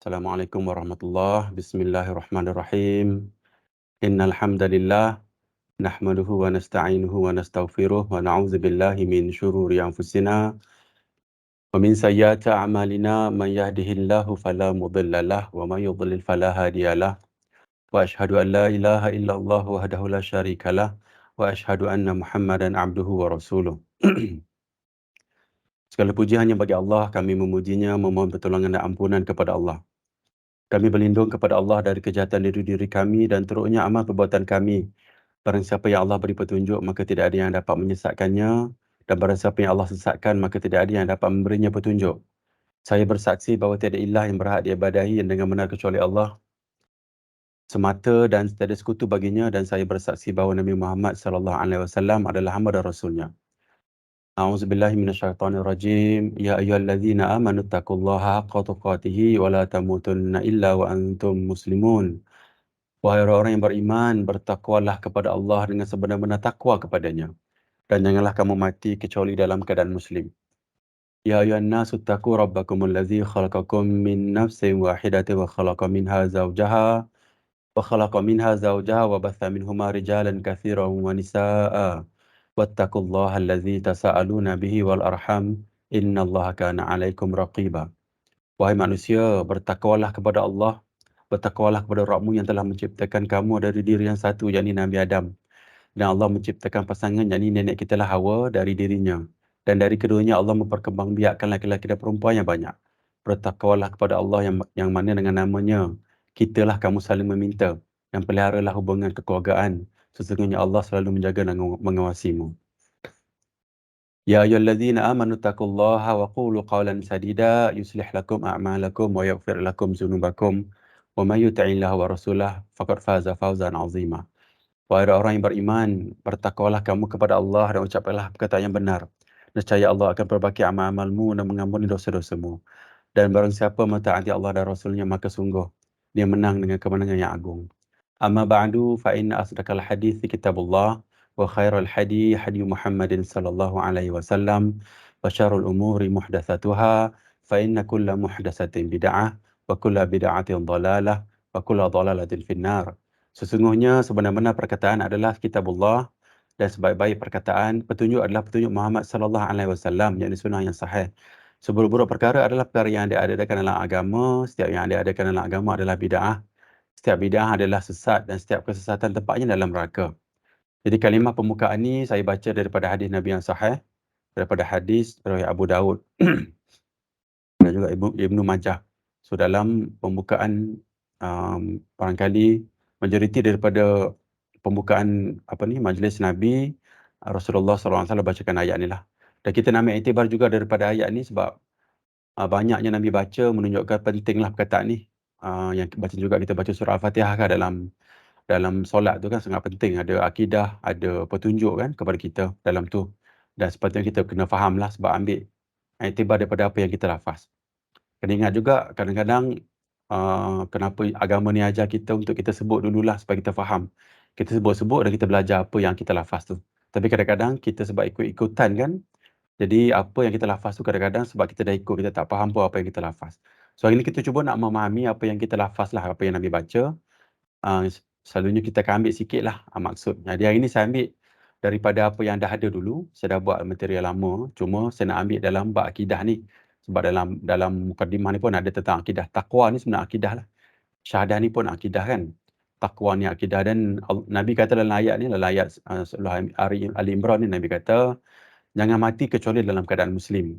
Assalamualaikum warahmatullahi Bismillahirrahmanirrahim. Innal hamdalillah nahmaduhu wa nasta'inuhu wa nastaghfiruh wa na'udzu billahi min syururi anfusina wa min sayyiati a'malina man yahdihillahu fala mudhillalah wa may yudlil fala hadiyalah wa asyhadu an la ilaha illallah wahdahu la syarikalah wa asyhadu anna Muhammadan abduhu wa rasuluh. Segala puji hanya bagi Allah, kami memujinya, memohon pertolongan dan ampunan kepada Allah. Kami berlindung kepada Allah dari kejahatan diri kami dan teruknya amal perbuatan kami. Barang siapa yang Allah beri petunjuk, maka tidak ada yang dapat menyesatkannya. Dan barang siapa yang Allah sesatkan, maka tidak ada yang dapat memberinya petunjuk. Saya bersaksi bahawa tiada ilah yang berhak diibadahi dengan benar kecuali Allah semata dan tiada sekutu baginya, dan saya bersaksi bahawa Nabi Muhammad SAW adalah hamba dan rasulnya. A'udzubillahi minasyaitonirrajim. Ya ayyuhallazina amanu taqullaha haqqa tuqatih wa la tamutunna illa wa antum muslimun. Wahai orang-orang yang beriman, bertakwalah kepada Allah dengan sebenar-benar takwa kepadanya. Dan janganlah kamu mati kecuali dalam keadaan muslim. Ya ayuhan nasu taqu rabbakumul ladzi khalaqakum min nafsin wahidatin wa khalaqa minha zawjaha wa batha minhuma rijalan katsiran wa nisaa'a. Wattaqullaha alladzi tasaaluna bihi wal arham innallaha kana 'alaikum raqiba. Wahai manusia, bertakwalah kepada Allah, bertakwalah kepada Rabbmu yang telah menciptakan kamu dari diri yang satu, yakni Nabi Adam. Dan Allah menciptakan pasangan, yakni nenek kita lah Hawa, dari dirinya. Dan dari keduanya Allah memperkembangbiakkan laki-laki dan perempuan yang banyak. Bertakwalah kepada Allah yang mana dengan namanya, kitalah kamu saling meminta, dan peliharalah hubungan kekeluargaan. Sesungguhnya Allah selalu menjaga dan mengawasimu. Ya ayyuhallazina amanu taqullaha wa qulu qawlan sadida yuslih lakum a'malakum wa yaghfir lakum dzunubakum wa may yuti'illaha wa rasulahu faqad faza fawzan 'azima. Wahai orang yang beriman, bertakwalah kamu kepada Allah dan ucapkanlah perkataan yang benar. Nescaya Allah akan perbaiki amal-amalmu dan mengampuni dosa-dosamu. Dan barang siapa mentaati Allah dan Rasulnya, maka sungguh dia menang dengan kemenangan yang agung. Amma ba'du fa inna asdaqal hadithi kitabullah wa khairal hadi hadi Muhammadin sallallahu alaihi wasallam wa syarrul umuri muhdatsatuha fa inna kulla muhdatsatin bid'ah wa kulla bid'atin dhalalah wa kulla dhalalatin finnar. Sesungguhnya sebenar-benar perkataan adalah kitabullah dan sebaik-baik perkataan petunjuk adalah petunjuk Muhammad sallallahu alaihi wasallam, yakni sunnah yang sahih. Seburuk-buruk perkara adalah perkara yang diadakan dalam agama. Setiap yang diadakan dalam agama adalah bid'ah. Setiap bid'ah adalah sesat dan setiap kesesatan tempatnya dalam neraka. Jadi kalimah pembukaan ni saya baca daripada hadis Nabi yang sahih, daripada hadis riwayat Abu Daud dan juga Ibnu Majah. So dalam pembukaan barangkali majoriti daripada pembukaan majlis Nabi, Rasulullah SAW bacakan ayat ni lah. Dan kita nak ambil iktibar juga daripada ayat ni sebab banyaknya Nabi baca menunjukkan pentinglah perkataan ni. Yang baca juga kita baca surah Al-Fatihah kan dalam solat tu kan sangat penting, ada akidah, ada petunjuk kan kepada kita dalam tu. Dan sepatutnya kita kena fahamlah sebab ambil iktibar daripada apa yang kita lafaz. Kena ingat juga kadang-kadang kenapa agama ni ajar kita untuk kita sebut dululah supaya kita faham. Kita sebut-sebut dan kita belajar apa yang kita lafaz tu. Tapi kadang-kadang kita sebab ikut-ikutan kan, jadi apa yang kita lafaz tu kadang-kadang sebab kita dah ikut, kita tak faham pun apa yang kita lafaz. So hari ni kita cuba nak memahami apa yang kita lafaz lah, apa yang Nabi baca. Selalunya kita akan ambil sikit lah maksud. Jadi hari ni saya ambil daripada apa yang dah ada dulu. Saya dah buat material lama. Cuma saya nak ambil dalam bab akidah ni. Sebab dalam mukadimah ni pun ada tentang akidah. Taqwa ni sebenarnya akidah lah. Syahadah ni pun akidah kan. Taqwa ni akidah. Dan Nabi kata dalam ayat ni, dalam ayat surah Ali Imran ni, Nabi kata, jangan mati kecuali dalam keadaan Muslim.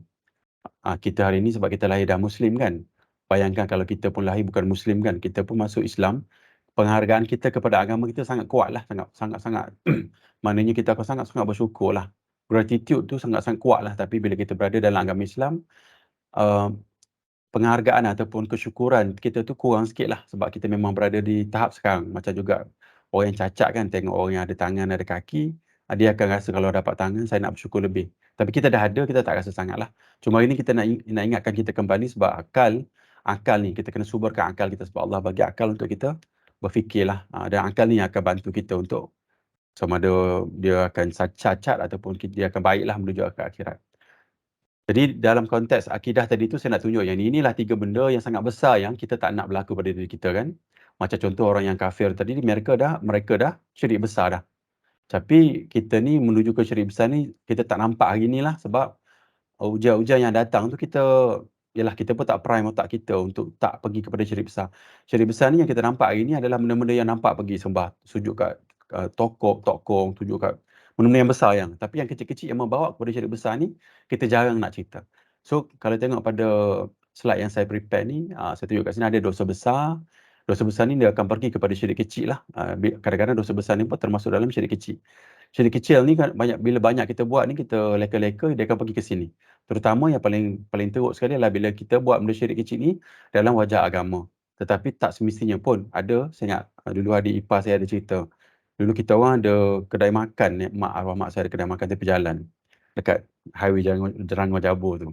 Kita hari ni sebab kita lahir dah Muslim kan. Bayangkan kalau kita pun lahir bukan Muslim kan. Kita pun masuk Islam. Penghargaan kita kepada agama kita sangat kuat lah. Sangat-sangat. Maknanya kita akan sangat-sangat bersyukur lah. Gratitude tu sangat-sangat kuat lah. Tapi bila kita berada dalam agama Islam, penghargaan ataupun kesyukuran kita tu kurang sikit lah. Sebab kita memang berada di tahap sekarang. Macam juga orang yang cacat kan, tengok orang yang ada tangan, ada kaki, dia akan rasa kalau dapat tangan, saya nak bersyukur lebih. Tapi kita dah ada, kita tak rasa sangat lah. Cuma hari ni kita nak ingatkan kita kembali sebab akal ni, kita kena suburkan akal kita sebab Allah bagi akal untuk kita berfikirlah. Dan akal ni akan bantu kita untuk sama ada dia akan cacat ataupun dia akan baiklah menuju ke akhirat. Jadi dalam konteks akidah tadi tu saya nak tunjuk yang inilah 3 benda yang sangat besar yang kita tak nak berlaku pada diri kita kan. Macam contoh orang yang kafir tadi mereka dah syirik besar dah. Tapi kita ni menuju ke syirik besar ni kita tak nampak hari ni lah sebab ujian-ujian yang datang tu kita pun tak prime otak kita untuk tak pergi kepada syirik besar. Syirik besar ni yang kita nampak hari ni adalah benda-benda yang nampak pergi sembah, sujud kat tokong, sujud kat benda-benda yang besar yang. Tapi yang kecil-kecil yang membawa kepada syirik besar ni, kita jarang nak cerita. So, kalau tengok pada slide yang saya prepare ni, saya tunjuk kat sini ada dosa besar. Dosa besar ni dia akan pergi kepada syirik kecil lah. Kadang-kadang dosa besar ni pun termasuk dalam syirik kecil. Syirik kecil ni kan bila banyak kita buat ni, kita leka-leka, dia akan pergi ke sini. Terutama yang paling paling teruk sekali adalah bila kita buat benda syirik kecil ni dalam wajah agama. Tetapi tak semestinya pun ada, saya ingat dulu adik ipar saya ada cerita. Dulu kita orang ada kedai makan ni, arwah mak saya ada kedai makan tepi jalan dekat highway Jerangor Jabur tu.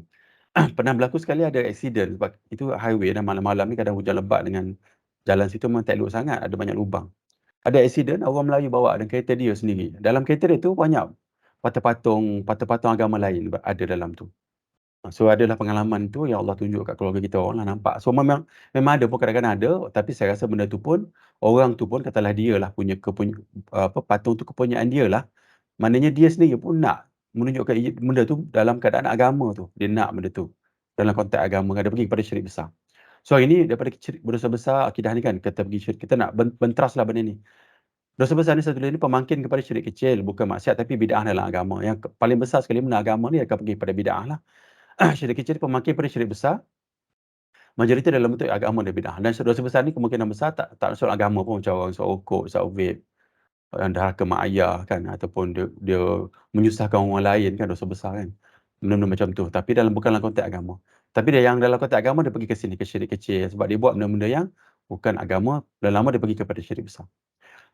Pernah berlaku sekali ada aksiden sebab itu highway dan malam-malam ni kadang hujan lebat dengan jalan situ memang tak elok sangat, ada banyak lubang. Ada aksiden orang Melayu bawa dengan kereta dia sendiri. Dalam kereta dia tu banyak patung-patung agama lain ada dalam tu. So adalah pengalaman tu yang Allah tunjuk kat keluarga kita orang lah nampak. So memang ada pun kadang-kadang ada, tapi saya rasa benda tu pun orang tu pun katalah dia lah punya patung tu kepunyaan dia lah. Maknanya dia sendiri pun nak menunjukkan benda tu dalam keadaan agama tu. Dia nak benda tu dalam konteks agama, ada pergi kepada syirik besar. So hari ni daripada berdosa besar akidah ni kan, kita pergi syirik, kita nak bentraslah benda ni. Dosa besar ni satu ni pemangkin kepada syirik kecil, bukan maksiat tapi bid'ah dalam agama. Yang paling besar sekali benda agama ni akan pergi pada bid'ah lah. Syirik kecil pemangkin pada syirik besar, majoriti dalam bentuk agama dan bid'ah. Dan dosa besar ni kemungkinan besar tak masuk agama pun, macam orang isap rokok, isap vape, dahaka mak ayah kan, ataupun dia menyusahkan orang lain kan, dosa besar kan. Benda-benda macam tu. Tapi bukan dalam konteks agama. Tapi yang dalam konteks agama dia pergi ke sini, ke syirik kecil. Sebab dia buat benda-benda yang bukan agama, dan lama dia pergi kepada syirik besar.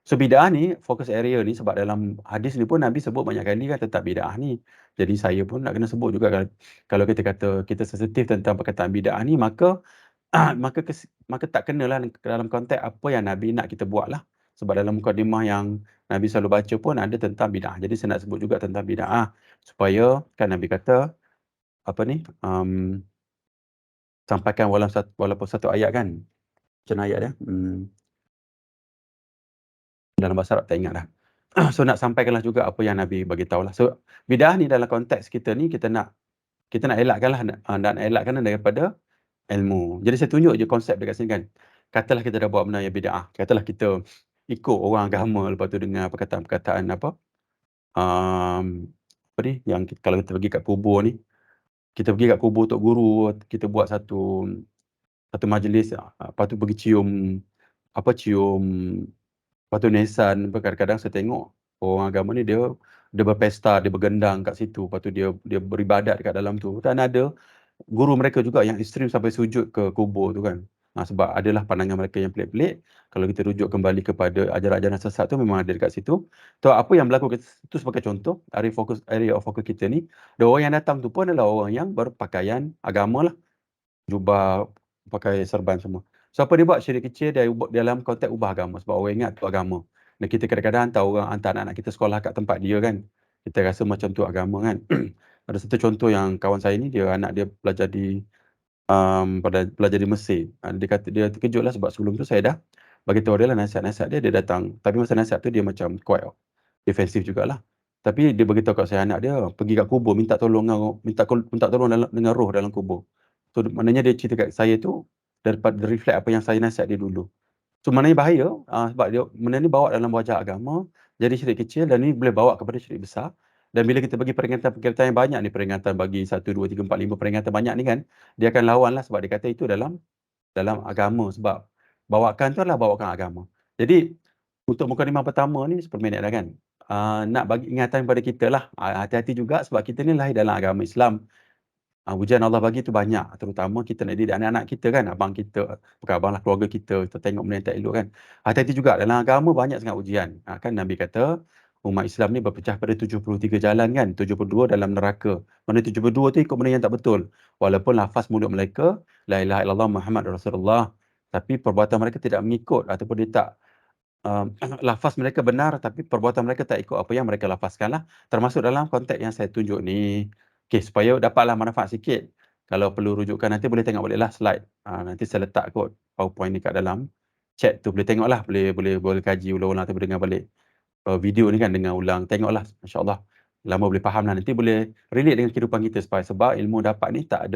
So bid'ah ni, fokus area ni sebab dalam hadis ni pun Nabi sebut banyak kali kan tentang bid'ah ni. Jadi saya pun nak kena sebut juga kalau kita kata kita sensitif tentang perkataan bid'ah ni, maka maka tak kenalah dalam konteks apa yang Nabi nak kita buat lah. Sebab dalam mukadimah yang Nabi selalu baca pun ada tentang bid'ah. Jadi saya nak sebut juga tentang bid'ah supaya kan Nabi kata apa ni, sampaikan walaupun satu ayat kan. Macam ayat dia? Dalam bahasa Arab tak ingat dah. So nak sampaikanlah juga apa yang Nabi bagi tahulah. So bid'ah ni dalam konteks kita ni kita nak elakkanlah nak elakkan daripada ilmu. Jadi saya tunjuk je konsep dekat sini kan. Katalah kita dah buat benda yang bid'ah. Katalah kita ikut orang agama lepas tu dengar perkataan-perkataan apa ni yang kalau kita pergi kat kubur ni, kita pergi kat kubur Tok Guru, kita buat satu majlis, lepas tu pergi cium lepas tu nisan, kadang-kadang saya tengok orang agama ni dia berpesta, dia bergendang kat situ, lepas tu dia beribadat kat dalam tu. Dan ada guru mereka juga yang ekstrim sampai sujud ke kubur tu kan. Sebab adalah pandangan mereka yang pelik-pelik. Kalau kita rujuk kembali kepada ajaran-ajaran sesat tu memang ada dekat situ. So apa yang berlaku itu sebagai contoh, area of focus kita ni, dan orang yang datang tu pun adalah orang yang berpakaian agama lah. Jubah, pakai serban semua. So apa dia buat? Syirik kecil dia dalam konteks ubah agama. Sebab orang ingat tu agama. Dan kita kadang-kadang hantar orang, hantar anak-anak kita sekolah kat tempat dia kan. Kita rasa macam tu agama kan. Ada satu contoh yang kawan saya ni, anak dia belajar di Mesir. Dia kata dia terkejut lah sebab sebelum tu saya dah bagi tahu dia lah nasihat-nasihat dia datang. Tapi masa nasihat tu dia macam quite defensif jugalah. Tapi dia beritahu kat saya, anak dia pergi kat kubur minta tolong dengan roh dalam kubur. So maknanya dia cerita kat saya tu daripada reflect apa yang saya nasihat dia dulu. So maknanya bahaya sebab benda ni bawa dalam wajah agama, jadi syirik kecil dan ni boleh bawa kepada syirik besar. Dan bila kita bagi peringatan-peringatan yang banyak ni, peringatan bagi 1, 2, 3, 4, 5 peringatan banyak ni kan, dia akan lawan lah sebab dia kata itu dalam agama sebab bawakan tu adalah bawakan agama. Jadi untuk mukadimah pertama ni 10 minit dah kan. Nak bagi ingatan kepada kita lah, hati-hati juga sebab kita ni lahir dalam agama Islam. Ujian Allah bagi tu banyak, terutama kita nak didik anak-anak kita kan, abang kita, bukan abang lah, keluarga kita tengok benda yang tak elok kan. Hati-hati juga, dalam agama banyak sangat ujian. Kan Nabi kata, umat Islam ni berpecah pada 73 jalan kan, 72 dalam neraka. Mana 72 tu ikut benda yang tak betul. Walaupun lafaz mulut mereka, La ilaha illallah Muhammad Rasulullah, tapi perbuatan mereka tidak mengikut, ataupun dia tak, lafaz mereka benar, tapi perbuatan mereka tak ikut apa yang mereka lafazkan lah. Termasuk dalam konteks yang saya tunjuk ni, Okey, supaya dapatlah manfaat sikit, kalau perlu rujukan nanti boleh tengok baliklah slide, nanti saya letak kot PowerPoint ni kat dalam chat tu, boleh tengoklah, boleh kaji ulang-ulang atau dengar balik, video ni kan, dengar ulang, tengoklah, masya-Allah, lama boleh fahamlah, nanti boleh relate dengan kehidupan kita, sebab ilmu dapat ni tak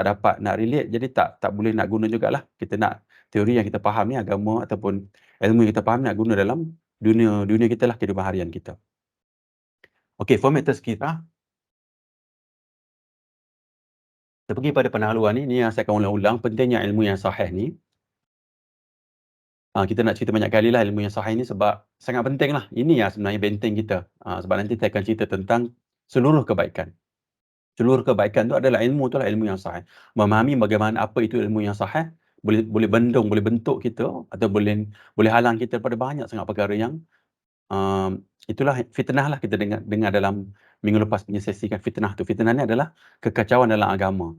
dapat nak relate, jadi tak boleh nak guna jugalah. Kita nak teori yang kita faham ni, agama ataupun ilmu yang kita faham nak guna dalam dunia kita lah, kehidupan harian kita. Okey, format tazkirah, kita pergi pada pendahuluan ni yang saya akan ulang-ulang, pentingnya ilmu yang sahih ni. Kita nak cerita banyak kali lah ilmu yang sahih ni sebab sangat penting lah. Ini yang sebenarnya benteng kita. Sebab nanti saya akan cerita tentang seluruh kebaikan. Seluruh kebaikan tu adalah ilmu tu lah, ilmu yang sahih. Memahami bagaimana apa itu ilmu yang sahih, boleh bendung, boleh bentuk kita atau boleh halang kita pada banyak sangat perkara yang itulah fitnah lah, kita dengar dalam minggu lepas punya sesi kan, fitnah tu. Fitnah ni adalah kekacauan dalam agama.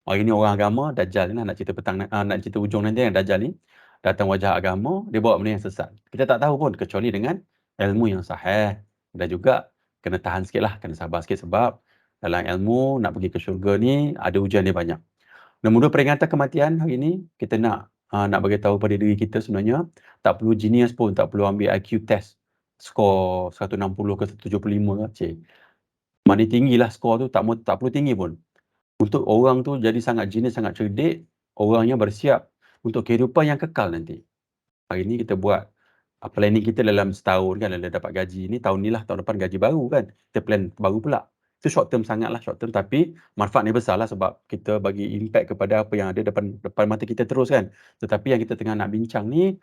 Hari ni orang agama, Dajjal ni lah, nak cerita nak cerita ujung nanti yang Dajjal ni datang wajah agama, dia bawa benda yang sesat. Kita tak tahu pun kecuali dengan ilmu yang sahih. Dan juga kena tahan sikit lah, kena sabar sikit sebab dalam ilmu nak pergi ke syurga ni ada ujian dia banyak. Nombor 2, peringatan kematian hari ni kita nak bagi tahu pada diri kita sebenarnya tak perlu genius pun, tak perlu ambil IQ test skor 160 ke 175 ke, cik. Mana tinggilah skor tu, tak perlu tinggi pun. Untuk orang tu jadi sangat genius, sangat cerdik, orangnya bersiap untuk kehidupan yang kekal nanti. Hari ni kita buat planning kita dalam setahun kan, dah dapat gaji ni, tahun ni lah, tahun depan gaji baru kan, kita plan baru pula. Itu short term sangatlah, short term, tapi manfaatnya besar lah sebab kita bagi impact kepada apa yang ada depan mata kita terus kan. Tetapi yang kita tengah nak bincang ni,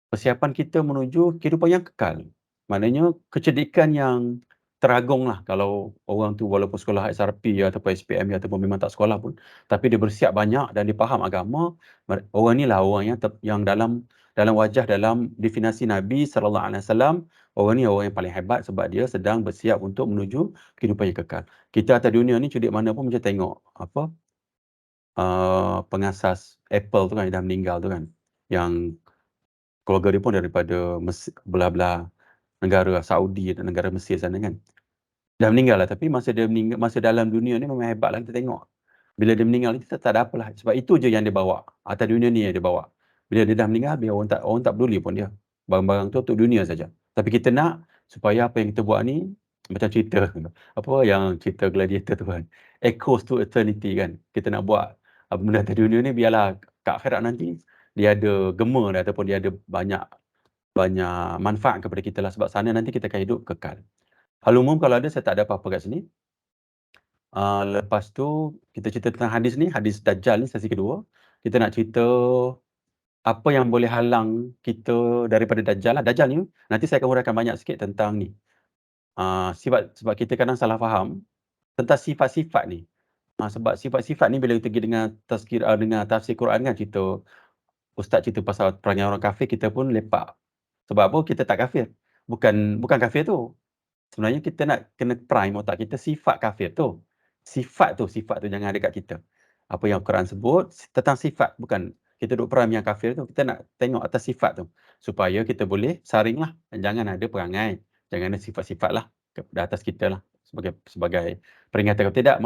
persiapan kita menuju kehidupan yang kekal. Maknanya kecerdikan yang teragung lah, kalau orang tu walaupun sekolah SRP ataupun SPM ataupun memang tak sekolah pun, tapi dia bersiap banyak dan dia faham agama, orang ni lah orang yang dalam wajah, dalam definisi Nabi SAW, orang ni orang yang paling hebat sebab dia sedang bersiap untuk menuju kehidupan yang kekal. Kita atas dunia ni cerdik mana pun macam tengok pengasas Apple tu kan, yang dah meninggal tu kan, yang keluarga dia pun daripada belah-belah negara Saudi dan negara Mesir sana kan. Dah meninggal lah, tapi masa dalam dunia ni memang hebat lah kita tengok. Bila dia meninggal ni kita tak ada apalah, sebab itu je yang dia bawa, atas dunia ni yang dia bawa. Bila dia dah meninggal, biar orang tak peduli pun dia. Barang-barang tu untuk dunia saja. Tapi kita nak supaya apa yang kita buat ni, macam cerita, apa yang cerita Gladiator tu kan, echoes to eternity kan. Kita nak buat benda atas dunia ni biarlah kat akhirat nanti dia ada gema dia, ataupun dia ada banyak manfaat kepada kita lah, sebab sana nanti kita akan hidup kekal. Hal umum kalau ada, saya tak ada apa-apa kat sini. Lepas tu kita cerita tentang hadis ni, hadis Dajjal ni sesi kedua. Kita nak cerita apa yang boleh halang kita daripada Dajjal lah. Dajjal ni nanti saya akan uraikan banyak sikit tentang ni. Sebab kita kadang salah faham tentang sifat-sifat ni. Sebab sifat-sifat ni bila kita pergi dengan tafsir Quran kan, cerita ustaz cerita pasal perangai orang kafir, kita pun lepak. Sebab apa? Kita tak kafir. Bukan kafir tu. Sebenarnya kita nak kena prime otak kita sifat kafir tu. Sifat tu jangan ada kat kita. Apa yang Quran sebut tentang sifat, bukan kita duk prime yang kafir tu. Kita nak tengok atas sifat tu supaya kita boleh saringlah, jangan ada perangai, jangan ada sifat-sifat lah di atas kita lah, sebagai peringatan. Kalau tidak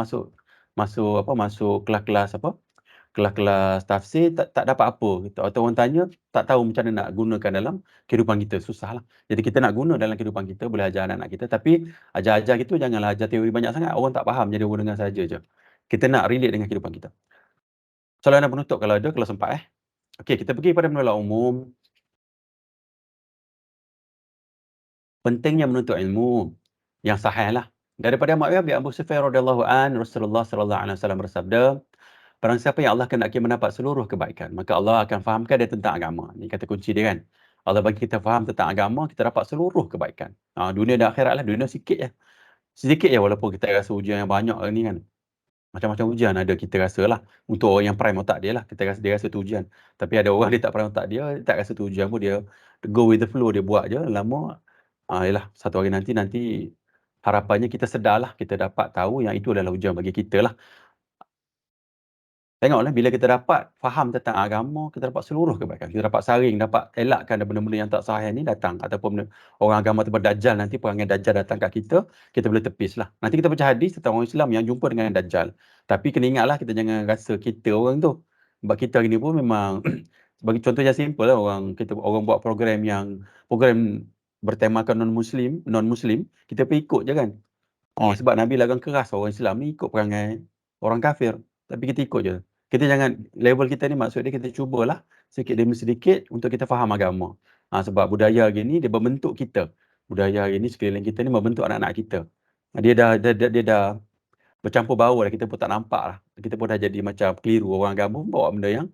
masuk kelas-kelas tafsir tak dapat apa gitu. Atau orang tanya tak tahu macam mana nak gunakan dalam kehidupan kita, susahlah. Jadi kita nak guna dalam kehidupan kita, boleh ajar anak-anak kita, tapi ajar-ajar gitu janganlah ajar teori banyak sangat, orang tak faham, jadi orang dengar saja je. Kita nak relate dengan kehidupan kita. Soalan penutup kalau ada, kalau sempat Okey, kita pergi pada penolak umum. Pentingnya menuntut ilmu yang sahih lah. Daripada Muawiyah bin Abu Sufyan radhiyallahu an, Rasulullah sallallahu alaihi wasallam bersabda, barang siapa yang Allah kehendaki mendapat seluruh kebaikan, maka Allah akan fahamkan dia tentang agama. Ini kata kunci dia kan. Allah bagi kita faham tentang agama, kita dapat seluruh kebaikan. Dunia dan akhirat lah. Dunia sikit je. Sedikit je walaupun kita rasa ujian yang banyak ni kan. Macam-macam ujian ada kita rasa lah. Untuk orang yang prime otak dia lah, dia rasa tu ujian. Tapi ada orang dia tak prime otak dia tak rasa tu ujian pun, dia go with the flow, dia buat je. Lama, yalah, satu hari nanti harapannya kita sedarlah, kita dapat tahu yang itu adalah ujian bagi kita lah. Tengoklah bila kita dapat faham tentang agama, kita dapat seluruh kebaikan. Kita dapat saring, dapat elakkan benda-benda yang tak sahih ni datang. Ataupun orang agama tu Dajjal, nanti perangai Dajjal datang kat kita boleh tepislah. Nanti kita baca hadis tentang orang Islam yang jumpa dengan Dajjal. Tapi kena ingatlah, kita jangan rasa kita orang tu. Sebab kita ni pun memang, bagi contoh yang simple lah, orang buat program bertemakan non-Muslim, kita pun ikut je kan. Sebab Nabi lagang keras orang Islam ni ikut perangai orang kafir. Tapi kita ikut je. Kita jangan, level kita ni maksud dia kita cubalah sedikit demi sedikit untuk kita faham agama. Sebab budaya hari ni dia membentuk kita. Budaya hari ni sekeliling kita ni membentuk anak-anak kita. Dia dah bercampur baur dah, kita pun tak nampak lah. Kita pun dah jadi macam keliru, orang agama bawa benda yang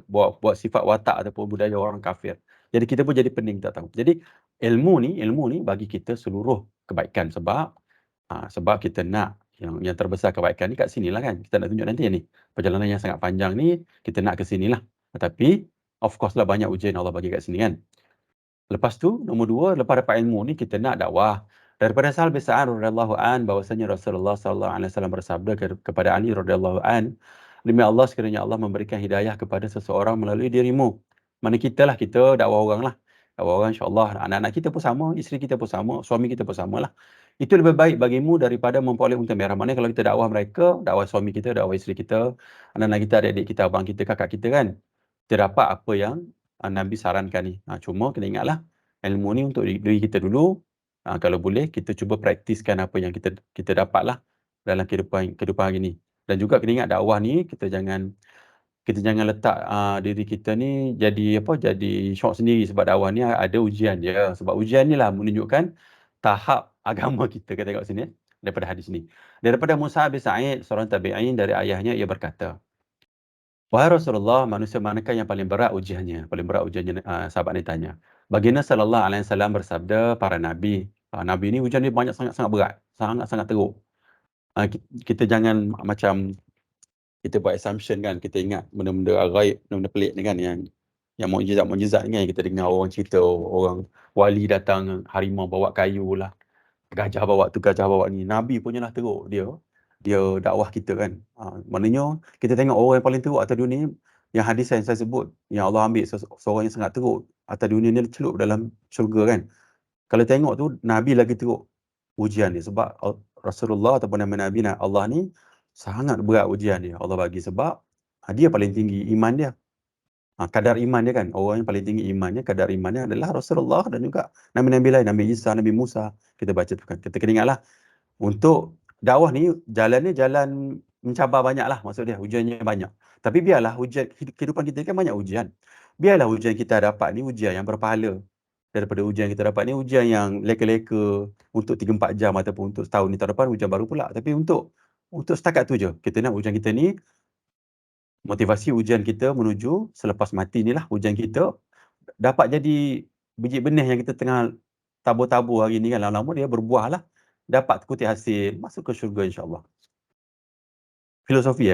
bawa sifat watak ataupun budaya orang kafir. Jadi kita pun jadi pening tak tahu. Jadi ilmu ni bagi kita seluruh kebaikan, sebab kita nak yang terbesar kebaikan ni kat sinilah kan. Kita nak tunjuk nanti ni. Perjalanan yang sangat panjang ni kita nak ke sinilah. Tetapi of course lah banyak ujian Allah bagi kat sini kan. Lepas tu nombor 2, lepas dapat ilmu ni kita nak dakwah. Daripada Sahal bin Sa'ad radhiyallahu an bahwasanya Rasulullah sallallahu alaihi wasallam bersabda kepada Ali radhiyallahu an, demi Allah sekiranya Allah memberikan hidayah kepada seseorang melalui dirimu. Mana kita dakwah orang lah. Dakwah orang insya-Allah, anak-anak kita pun sama, isteri kita pun sama, suami kita pun samalah. Itu lebih baik bagimu daripada memperoleh unta merah. Maknanya kalau kita dakwah mereka, dakwah suami kita, dakwah isteri kita, anak-anak kita, adik-adik kita, abang kita, kakak kita kan, kita dapat apa yang Nabi sarankan ni. Cuma kena ingatlah, ilmu ni untuk diri kita dulu. Kalau boleh kita cuba praktiskan apa yang kita dapatlah dalam kehidupan hari ni. Dan juga kena ingat dakwah ni kita jangan letak diri kita ni jadi syok sendiri, sebab dakwah ni ada ujian dia. Sebab ujian ni lah menunjukkan tahap agama kita. Kita tengok sini daripada hadis ni. Daripada Musa bin Sa'id, seorang tabi'in, dari ayahnya ia berkata, "Wahai Rasulullah, manusia manakah yang paling berat ujiannya?" Paling berat ujiannya, sahabat ni tanya. Baginda sallallahu alaihi wasallam bersabda, para nabi. Nabi ni ujian dia banyak, sangat-sangat berat, sangat-sangat teruk. Kita jangan macam kita buat assumption kan, kita ingat benda-benda ghaib, benda-benda pelik ni kan, yang mukjizat ni kan, kita dengar orang cerita orang wali datang, harimau bawa kayu lah, gajah bawa tu, gajah bawa ni. Nabi punyalah teruk dia dakwah kita kan. Maknanya kita tengok orang yang paling teruk atas dunia ni, yang hadis yang saya sebut, yang Allah ambil seorang yang sangat teruk atas dunia ni, celup dalam syurga kan. Kalau tengok tu Nabi lagi teruk ujian dia, sebab Rasulullah ataupun nama Nabi Allah ni sangat berat ujian dia Allah bagi, sebab dia paling tinggi iman dia. Kadar iman dia kan, orang yang paling tinggi imannya, kadar imannya adalah Rasulullah dan juga Nabi-Nabi lain, Nabi Isa, Nabi Musa. Kita baca tu kan, kita kena ingatlah, untuk dakwah ni jalan mencabar banyaklah, maksud dia ujiannya banyak. Tapi biarlah ujian kehidupan kita kan banyak ujian. Biarlah ujian kita dapat ni ujian yang berpahala, daripada ujian kita dapat ni ujian yang leka-leka untuk 3-4 jam ataupun untuk setahun ni, tahun depan ujian baru pula. Tapi untuk setakat tu je, kita nak ujian kita ni, motivasi ujian kita menuju selepas mati ni lah, ujian kita dapat jadi biji benih yang kita tengah tabur-tabur hari ni kan, lama-lama dia berbuah lah, dapat kutip hasil, masuk ke syurga insya-Allah. Filosofi.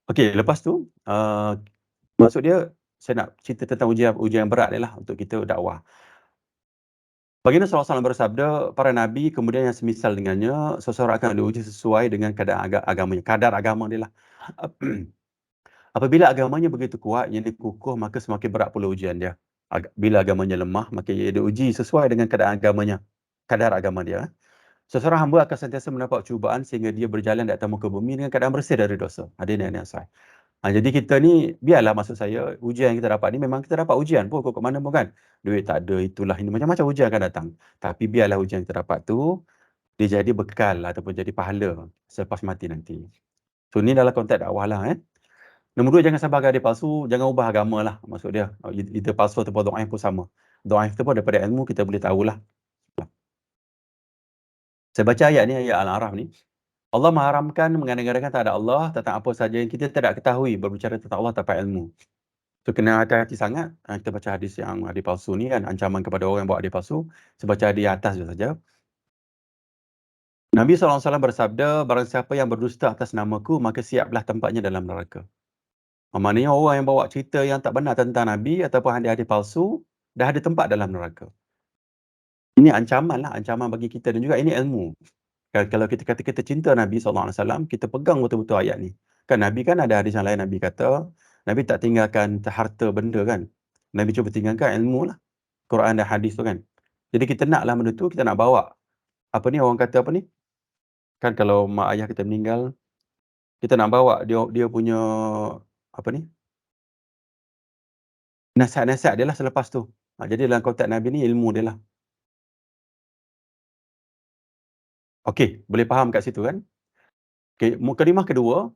Okey, lepas tu maksud dia saya nak cerita tentang ujian yang berat ni lah untuk kita dakwah. Baginda SAW bersabda, para nabi kemudian yang semisal dengannya, seseorang akan diuji sesuai dengan agamanya, kadar agama dia lah. Apabila agamanya begitu kuat, yang dikukuh, maka semakin berat pula ujian dia. Bila agamanya lemah, maka ia diuji sesuai dengan kadar agama dia. Seseorang hamba akan sentiasa mendapat cubaan sehingga dia berjalan di atas muka bumi dengan keadaan bersih dari dosa. Ini yang sahih. Jadi kita ni, biarlah, maksud saya, ujian yang kita dapat ni, memang kita dapat ujian pun ke mana pun kan. Duit tak ada, itulah ini, macam-macam ujian akan datang. Tapi biarlah ujian yang kita dapat tu, dia jadi bekal ataupun jadi pahala selepas mati nanti. So ni dalam konteks dakwah lah. Nombor 2, jangan sabar adik palsu, jangan ubah agama lah, maksud dia. Either palsu ataupun dhaif pun sama. Dhaif tu pun daripada ilmu kita boleh tahulah. Saya baca ayat ni, ayat Al-A'raf ni. Allah mengharamkan mengada-ngadakan tak ada Allah tentang apa saja yang kita tidak ketahui, berbicara tentang Allah tanpa ilmu. So kena hati-hati sangat. Kita baca hadis yang hadis palsu ni kan, ancaman kepada orang yang buat hadis palsu. Saya baca hadis atas je saja. Nabi SAW bersabda, barang siapa yang berdusta atas namaku, maka siaplah tempatnya dalam neraka. Maknanya orang yang bawa cerita yang tak benar tentang Nabi ataupun hadis-hadis palsu, dah ada tempat dalam neraka. Ini ancaman lah, ancaman bagi kita, dan juga ini ilmu. Kalau kita kata kita cinta Nabi SAW, kita pegang betul-betul ayat ni. Kan Nabi kan ada hadis yang lain Nabi kata, Nabi tak tinggalkan harta benda kan. Nabi cuma tinggalkan ilmu lah. Quran dan hadis tu kan. Jadi kita naklah benda tu, kita nak bawa. Apa ni orang kata apa ni? Kan kalau mak ayah kita meninggal, kita nak bawa dia punya apa ni? Nasihat-nasihat dia lah selepas tu. Jadi dalam konteks Nabi ni ilmu dia lah. Okey, boleh faham kat situ kan? Okey, mukadimah kedua,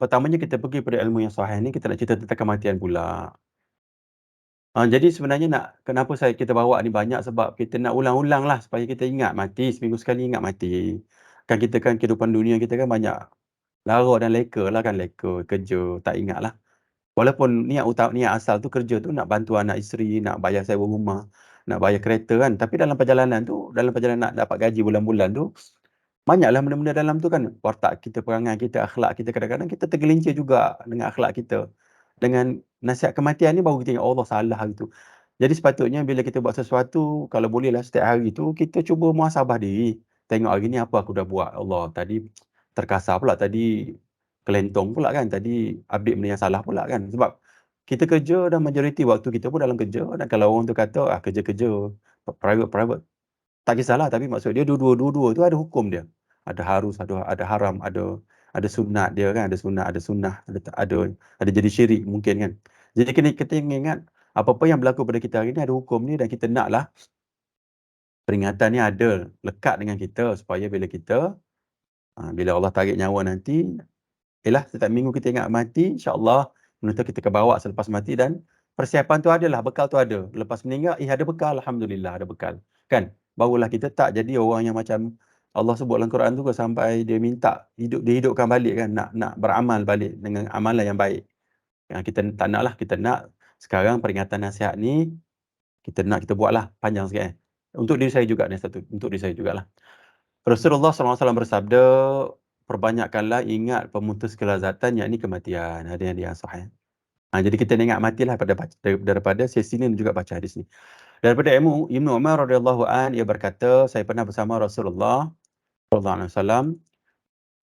pertamanya kita pergi pada ilmu yang sahih ni, kita nak cerita tentang kematian pula. Jadi sebenarnya kenapa kita bawa ni banyak sebab kita nak ulang-ulang lah supaya kita ingat mati, seminggu sekali ingat mati. Kan kita kan kehidupan dunia kita kan banyak lara dan leka lah kan, leka, kerja, tak ingat lah. Walaupun niat asal tu kerja tu nak bantu anak isteri, nak bayar sewa rumah, nak bayar kereta kan. Tapi dalam perjalanan nak dapat gaji bulan-bulan tu, banyaklah benda-benda dalam tu kan. Watak kita, perangai kita, akhlak kita, kadang-kadang kita tergelincir juga dengan akhlak kita. Dengan nasihat kematian ni baru kita ingat, Allah salah hari tu. Jadi sepatutnya bila kita buat sesuatu, kalau bolehlah setiap hari tu, kita cuba muhasabah diri. Tengok hari ni apa aku dah buat. Allah, tadi terkasar pula, tadi kelentong pula kan, tadi update benda yang salah pula kan. Sebab kita kerja dan majoriti waktu kita pun dalam kerja. Dan kalau orang tu kata, kerja-kerja, private, tak kisahlah. Tapi maksud dia, dua-dua tu ada hukum dia. Ada harus, ada haram, ada sunat dia kan, ada sunat, ada sunnah, ada jadi syirik mungkin kan. Jadi kita ingat apa-apa yang berlaku pada kita hari ni ada hukum ni, dan kita naklah peringatan ni ada lekat dengan kita supaya bila Allah tarik nyawa nanti, setiap minggu kita ingat mati, insya-Allah benda tu kita bawa selepas mati, dan persiapan tu adalah, bekal tu ada. Lepas meninggal, ada bekal, alhamdulillah ada bekal. Kan? Barulah kita tak jadi orang yang macam Allah sebut dalam Quran tu sampai dia minta dihidupkan balik kan, nak beramal balik dengan amalan yang baik. Kita tak naklah, kita nak sekarang peringatan nasihat ni kita buatlah panjang sikit. Untuk diri saya juga ni satu, untuk diri saya jugalah. Rasulullah SAW bersabda, perbanyakkanlah ingat pemutus kelazatan, yakni kematian. Hadis yang sahih. Jadi kita ingat matilah daripada sesi ni, dan juga baca hadis ni. Daripada Ibnu Umar radhiyallahu an, ia berkata, saya pernah bersama Rasulullah sallallahu alaihi wasallam.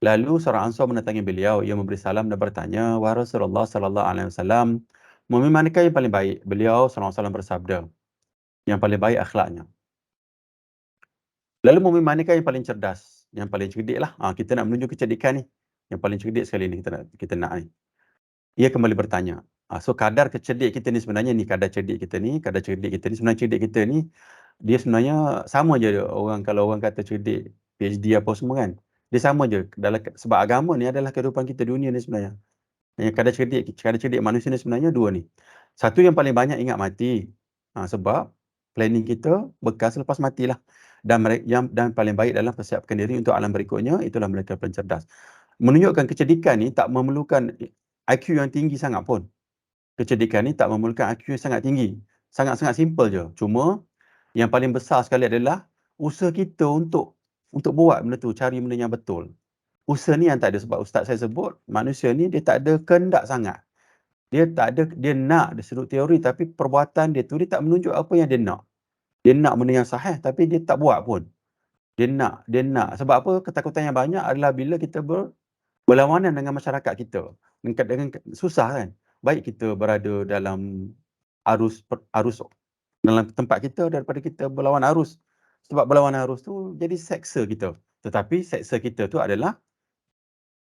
Lalu seorang Ansar mendatangi beliau, ia memberi salam dan bertanya, wahai Rasulullah sallallahu alaihi wasallam, mukmin manakah yang paling baik? Beliau sallallahu alaihi wasallam bersabda, yang paling baik akhlaknya. Lalu mukmin manakah yang paling cerdas? Yang paling cerdik lah. Kita nak menuju kecerdikan ni. Yang paling cerdik sekali ni kita nak ni. Ia kembali bertanya. So kadar kecerdik kita ni sebenarnya ni, kadar cerdik kita ni sebenarnya cerdik kita ni, dia sebenarnya sama je kalau orang kata cerdik PhD apa semua kan. Dia sama je sebab agama ni adalah kehidupan kita dunia ni sebenarnya. Yang kadar cerdik manusia ni sebenarnya dua ni. Satu, yang paling banyak ingat mati. Sebab planning kita bekas selepas matilah. Dan paling baik dalam persiapkan diri untuk alam berikutnya, itulah mereka paling cerdas. Menunjukkan kecerdikan ni tak memerlukan IQ yang tinggi sangat pun. Kecerdikan ni tak memerlukan IQ yang sangat tinggi. Sangat-sangat simple je. Cuma yang paling besar sekali adalah usaha kita untuk buat benda tu, cari benda yang betul. Usaha ni yang tak ada, sebab ustaz saya sebut, manusia ni dia tak ada kehendak sangat. Dia nak dari sudut teori, tapi perbuatan dia tu dia tak menunjuk apa yang dia nak. Dia nak benda yang sahih tapi dia tak buat pun. Dia nak. Sebab apa? Ketakutan yang banyak adalah bila kita berlawanan dengan masyarakat kita. Dengan susah kan. Baik kita berada dalam arus dalam tempat kita daripada kita berlawan arus. Sebab berlawan arus tu jadi seksa kita. Tetapi seksa kita tu adalah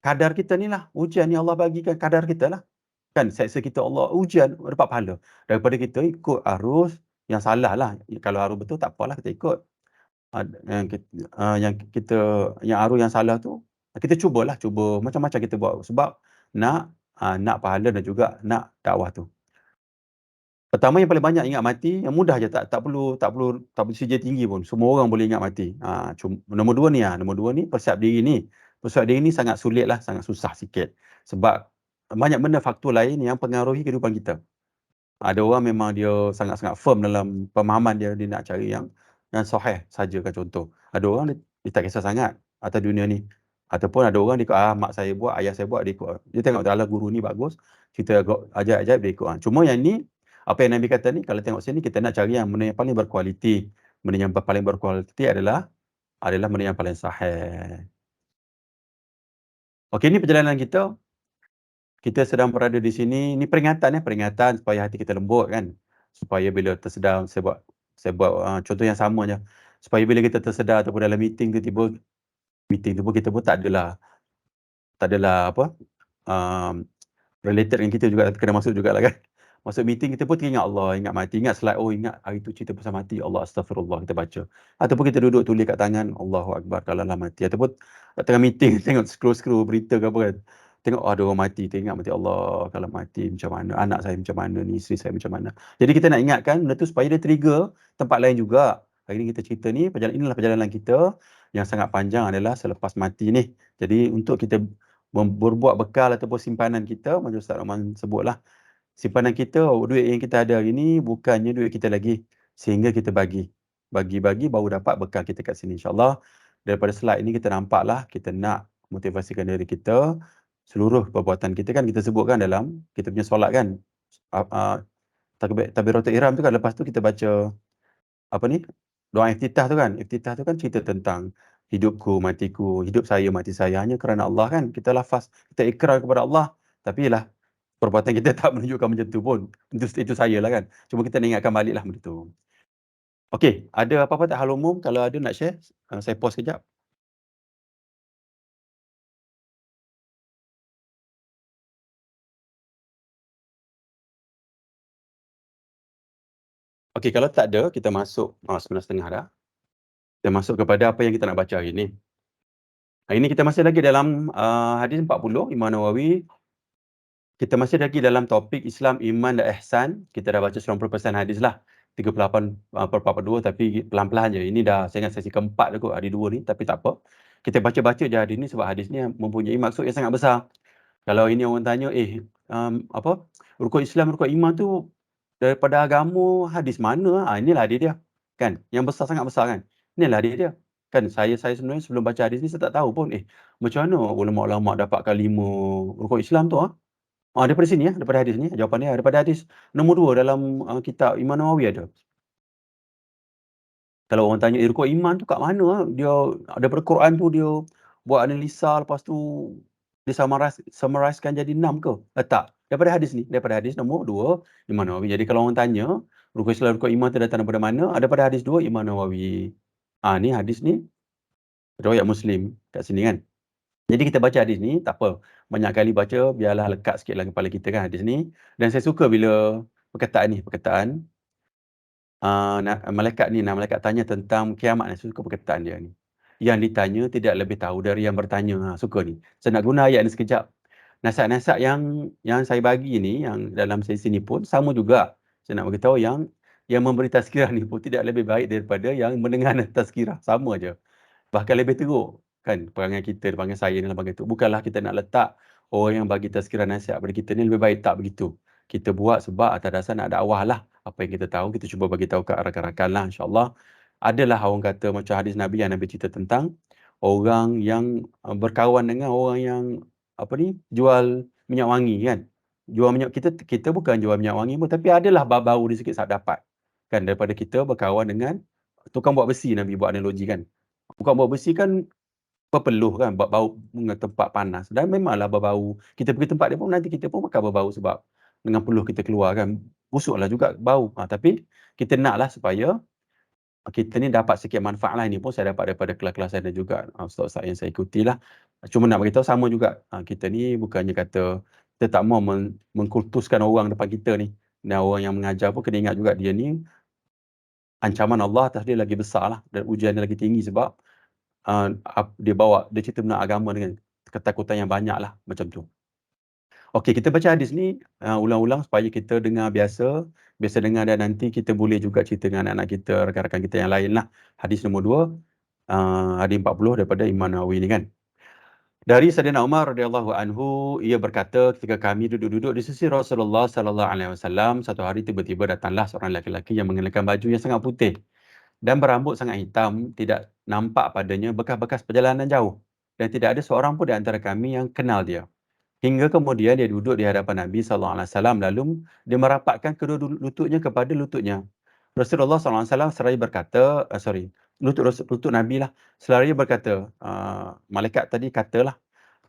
kadar kita ni lah. Ujian yang Allah bagikan kadar kita lah. Kan seksa kita Allah ujian, dapat pahala. Daripada kita ikut arus yang salah lah. Kalau arus betul tak apalah kita ikut. Yang arus yang salah tu, kita cuba macam-macam kita buat. Sebab nak pahala dan juga nak dakwah tu. Pertama, yang paling banyak ingat mati, yang mudah je, tak perlu CJ tinggi pun. Semua orang boleh ingat mati. Nombor dua ni persiap diri ni. Persiap diri ni sangat sulit lah, sangat susah sikit. Sebab banyak benda faktor lain yang pengaruhi kehidupan kita. Ada orang memang dia sangat-sangat firm dalam pemahaman dia nak cari yang sahih saja kan, contoh. Ada orang dia tak kisah sangat atas dunia ni. Ataupun ada orang dia ikut, mak saya buat, ayah saya buat, dia ikut. Dia tengok dalam guru ni bagus, kita ajaib-ajaib dia ikut. Cuma yang ni, apa yang Nabi kata ni, kalau tengok sini kita nak cari yang benda yang paling berkualiti. Benda yang paling berkualiti adalah benda yang paling sahih. Okey, ni perjalanan kita, kita sedang berada di sini, ni peringatan peringatan supaya hati kita lembut kan. Supaya bila tersedar, saya buat, contoh yang sama je. Supaya bila kita tersedar ataupun dalam meeting tiba-tiba, meeting tu pun kita pun tak adalah apa, um, related dengan kita juga, kena masuk jugalah kan. Masuk meeting kita pun teringat Allah, ingat mati, ingat slide, oh ingat hari tu cerita pasal mati, Allah astagfirullah kita baca. Ataupun kita duduk tulis kat tangan, Allahu Akbar kalau lah mati. Ataupun kat tengah meeting tengok scroll-scroll berita ke apa kan. Tengok ada orang mati, teringat mati, Allah kalau mati macam mana, anak saya macam mana ni, isteri saya macam mana. Jadi kita nak ingatkan benda tu supaya dia trigger tempat lain juga. Hari ni kita cerita ni, inilah perjalanan kita yang sangat panjang adalah selepas mati ni. Jadi untuk kita berbuat bekal ataupun simpanan kita, macam Ustaz Rahman sebutlah, simpanan kita, duit yang kita ada hari ni bukannya duit kita lagi, sehingga kita bagi baru dapat bekal kita kat sini. InsyaAllah daripada slide ni kita nampaklah kita nak motivasikan diri kita, seluruh perbuatan kita kan kita sebutkan dalam kita punya solat kan, takbiratul ihram tu kan, lepas tu kita baca apa ni, doa iftitah tu kan cerita tentang hidupku, matiku, hidup saya, mati saya hanya kerana Allah kan. Kita lafaz, kita ikrar kepada Allah, tapi lah perbuatan kita tak menunjukkan macam tu pun. Itu sayalah kan. Cuma kita nak ingatkan baliklah benda tu. Okey, ada apa-apa tak hal umum? Kalau ada nak share, saya pause kejap. Okey, kalau tak ada, kita masuk 9:30 dah. Kita masuk kepada apa yang kita nak baca hari ni. Hari ni kita masih lagi dalam hadis 40 Imam Nawawi. Kita masih lagi dalam topik Islam, Iman dan Ihsan. Kita dah baca 90% hadis lah. 38/42 tapi pelan-pelan je. Ini dah saya ingat sesi keempat dah kot hari 2 ni, tapi tak apa. Kita baca-baca je hadis ni sebab hadis ni mempunyai maksud yang sangat besar. Kalau ini orang tanya, apa, rukun Islam, rukun iman tu daripada agama hadis mana? Inilah hadis dia. Kan? Yang besar, sangat besar kan? Inilah hadis dia. Kan saya sebenarnya sebelum baca hadis ni saya tak tahu pun, macam mana ulama-ulama dapatkan 5 rukun Islam tu? Daripada sini daripada hadis ni, jawapan dia daripada hadis nombor 2 dalam, kitab Imam Nawawi ada. Kalau orang tanya, rukun iman tu kat mana dia daripada Quran tu dia buat analisa, lepas tu dia summarizekan jadi 6 ke? Tak, daripada hadis ni, daripada hadis nombor 2 Imam Nawawi. Jadi kalau orang tanya, rukun Islam, rukun iman tu datang daripada mana? Daripada hadis 2 Imam Nawawi. Ni hadis ni riwayat Muslim kat sini kan. Jadi kita baca hadis ni, tak apa, banyak kali baca biarlah lekat sikit dalam kepala kita kan hadis ni. Dan saya suka bila perkataan malaikat tanya tentang kiamat ni, saya suka perkataan dia ni. Yang ditanya tidak lebih tahu dari yang bertanya. Suka ni. Saya nak guna ayat ni sekejap. Nasihat-nasihat yang saya bagi ni, yang dalam sesi ni pun sama juga. Saya nak beritahu yang memberi tazkirah ni pun tidak lebih baik daripada yang mendengar tazkirah. Sama je. Bahkan lebih teruk kan perangai kita, perangai saya dalam bahagian tu. Bukanlah kita nak letak orang yang bagi tazkirah nasihat pada kita ni lebih baik, tak begitu. Kita buat sebab atas dasar nak dakwah lah. Apa yang kita tahu, kita cuba bagi tahu kat rakan-rakan lah, insyaAllah. Adalah orang kata macam hadis Nabi yang Nabi cerita tentang orang yang berkawan dengan orang yang jual minyak wangi kan. Jual minyak, kita bukan jual minyak wangi pun, tapi adalah bau dia sikit saat dapat. Kan daripada kita berkawan dengan tukang buat besi, Nabi buat analogi kan. Bukan bau besi kan berpeluh kan, bau dengan tempat panas, dan memanglah berbau. Kita pergi tempat dia pun nanti kita pun bakal berbau sebab dengan peluh kita keluar kan, busuklah juga bau. Tapi kita naklah supaya kita ni dapat sikit manfaat lah. Ini pun saya dapat daripada kelas-kelas saya dan juga ustaz-ustaz yang saya ikutilah. Cuma nak beritahu sama juga, kita ni bukannya kata kita tak mau mengkultuskan orang depan kita ni. Dan orang yang mengajar pun kena ingat juga dia ni ancaman Allah atas dia lagi besar lah, dan ujian dia lagi tinggi sebab dia cerita tentang agama dengan ketakutan yang banyak lah macam tu. Okey, kita baca hadis ni ulang-ulang supaya kita dengar biasa dengar, dan nanti kita boleh juga cerita dengan anak-anak kita, rakan-rakan kita yang lain lah. Hadis nombor 2, hadis 40 daripada Imam Nawawi ni kan. Dari Sayyidina Umar radhiyallahu anhu, ia berkata, ketika kami duduk-duduk di sisi Rasulullah sallallahu alaihi wasallam, satu hari tiba-tiba datanglah seorang lelaki yang mengenakan baju yang sangat putih dan berambut sangat hitam, tidak nampak padanya bekas-bekas perjalanan jauh, dan tidak ada seorang pun di antara kami yang kenal dia. Hingga kemudian dia duduk di hadapan Nabi SAW, lalu dia merapatkan kedua lututnya kepada lututnya. Rasulullah SAW seraya berkata, lutut Nabi lah, seraya berkata, malaikat tadi katalah,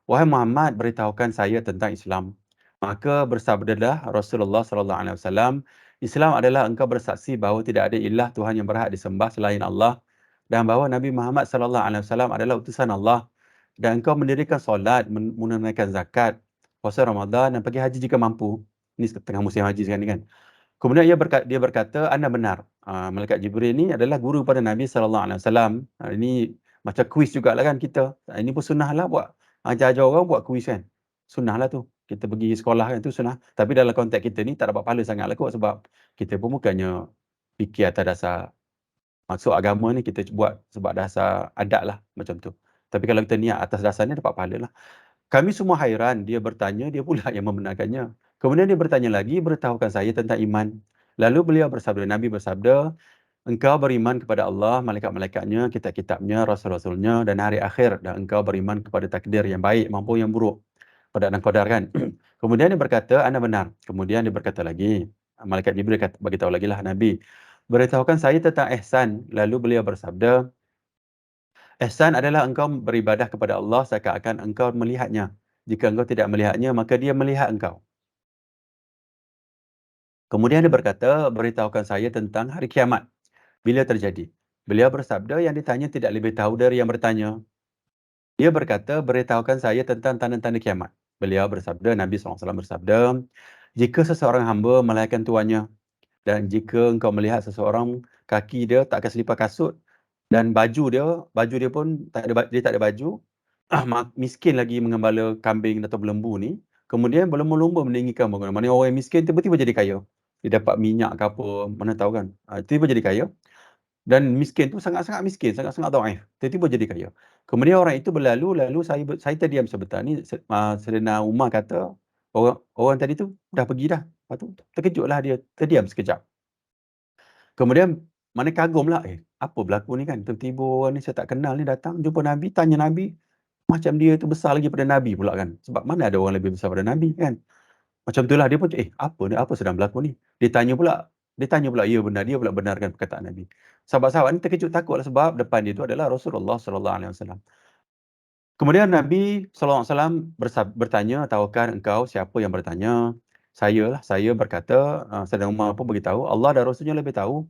"Wahai Muhammad, beritahukan saya tentang Islam." Maka bersabdalah Rasulullah sallallahu alaihi wasallam, "Islam adalah engkau bersaksi bahawa tidak ada ilah Tuhan yang berhak disembah selain Allah dan bahawa Nabi Muhammad sallallahu alaihi wasallam adalah utusan Allah, dan engkau mendirikan solat, menunaikan zakat, puasa Ramadan dan pergi haji jika mampu." Ini tengah musim haji sekarang ni kan. Kemudian dia berkata, "Anda benar. Malaikat Jibril ni adalah guru pada Nabi sallallahu alaihi wasallam." Ini macam kuis jugalah kan kita. Ini pun sunnahlah buat ajar-ajar orang buat kuis kan. Sunnahlah tu. Kita pergi sekolah kan tu sunnah. Tapi dalam konteks kita ni tak dapat pahala sangatlah kot, sebab kita pun bukannya fikir atas dasar maksud agama ni, kita buat sebab dasar adat lah macam tu. Tapi kalau kita niat atas dasar ni dapat pahala lah. Kami semua hairan, dia bertanya, dia pula yang membenarkannya. Kemudian dia bertanya lagi, "Beritahukan saya tentang iman." Lalu beliau bersabda, Nabi bersabda, "Engkau beriman kepada Allah, malaikat-malaikatnya, kitab-kitabnya, rasul-rasulnya dan hari akhir, dan engkau beriman kepada takdir yang baik maupun yang buruk." Pada dan qadar kan. Kemudian dia berkata, "Anda benar." Kemudian dia berkata lagi, malaikat Jibril bagi tahu lagi lah Nabi, "Beritahukan saya tentang ihsan." Lalu beliau bersabda, "Ihsan adalah engkau beribadah kepada Allah seakan-akan engkau melihatnya. Jika engkau tidak melihatnya, maka dia melihat engkau." Kemudian dia berkata, "Beritahukan saya tentang hari kiamat. Bila terjadi?" Beliau bersabda, yang ditanya tidak lebih tahu dari yang bertanya. Dia berkata, "Beritahukan saya tentang tanda-tanda kiamat." Beliau bersabda, Nabi SAW bersabda, "Jika seseorang hamba melahirkan tuannya, dan jika engkau melihat seseorang kaki dia tak akan selipar kasut, dan baju dia pun dia tak ada baju, miskin lagi mengembala kambing atau lembu ni, kemudian berlumba-lumba meninggikan bangunan." Maknanya orang yang miskin tiba-tiba jadi kaya. Dia dapat minyak ke apa, mana tahu kan. Tiba-tiba jadi kaya. Dan miskin tu sangat-sangat miskin, sangat-sangat dhaif. Tiba-tiba jadi kaya. Kemudian orang itu berlalu, lalu saya terdiam sebentar. Ni Saidina Umar kata, orang tadi tu dah pergi dah. Lepas tu terkejutlah dia, terdiam sekejap. Kemudian mana kagumlah, apa berlaku ni kan? Tiba-tiba orang ni saya tak kenal ni datang jumpa Nabi, tanya Nabi, macam dia tu besar lagi pada Nabi pula kan. Sebab mana ada orang lebih besar pada Nabi kan? Macam itulah dia pun, apa ni? Apa sedang berlaku ni? Dia tanya pula, ya benar, dia pula benarkan perkataan Nabi. Sahabat-sahabat ni terkejut takutlah sebab depan dia tu adalah Rasulullah sallallahu alaihi wasallam. Kemudian Nabi sallallahu alaihi wasallam bertanya, "Tahukah engkau siapa yang bertanya?" Saya berkata, Saidina Umar pun beritahu, "Allah dan Rasulnya lebih tahu."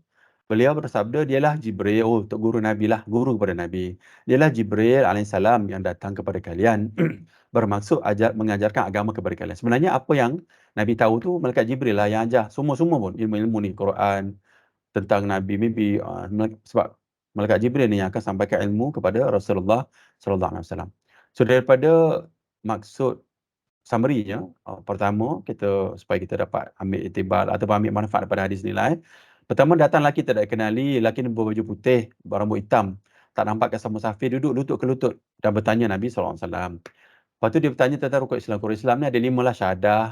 Beliau bersabda, "Dialah Jibril." Oh, Tok Guru Nabi lah, guru kepada Nabi. "Dialah Jibril alaihissalam yang datang kepada kalian bermaksud mengajarkan agama kepada kalian." Sebenarnya apa yang Nabi tahu tu malaikat Jibril lah yang ajar. Semua pun ilmu-ilmu ni, Quran, tentang Nabi, maybe sebab malaikat Jibril ni yang akan sampaikan ilmu kepada Rasulullah sallallahu alaihi wasallam. So daripada maksud summary-nya, pertama supaya kita dapat ambil iktibar ataupun ambil manfaat daripada hadis ni lah. Pertama, datang lelaki tak dikenali, lelaki ni berbaju putih, berambut hitam, tak nampak kesan musafir, duduk lutut ke lutut dan bertanya Nabi sallallahu alaihi wasallam. Lepas tu dia bertanya tentang rukun Islam. Rukun Islam ni ada 5 lah, syahadah,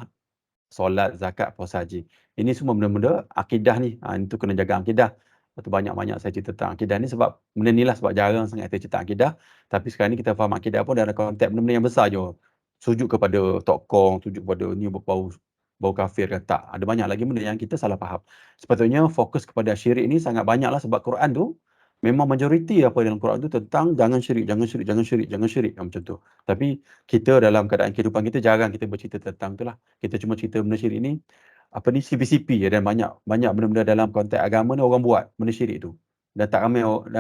solat, zakat, puasa, haji. Ini semua benda-benda akidah ni. Itu kena jaga akidah. Lepas tu banyak-banyak saya cerita tentang akidah ni sebab benda ni lah, sebab jarang sangat kita cerita akidah. Tapi sekarang ni kita faham akidah pun dalam konteks benda-benda yang besar je. Sujud kepada tokong, sujud kepada ni bau kafir ke tak. Ada banyak lagi benda yang kita salah faham. Sepatutnya fokus kepada syirik ni sangat banyak lah sebab Quran tu memang majoriti apa dalam Quran tu tentang jangan syirik, jangan syirik, jangan syirik, jangan syirik. Macam tu. Tapi kita dalam keadaan kehidupan kita jarang kita bercerita tentang tu lah. Kita cuma cerita benda syirik ni, CP-CP je, dan banyak benda-benda dalam konteks agama ni orang buat benda syirik tu. Dan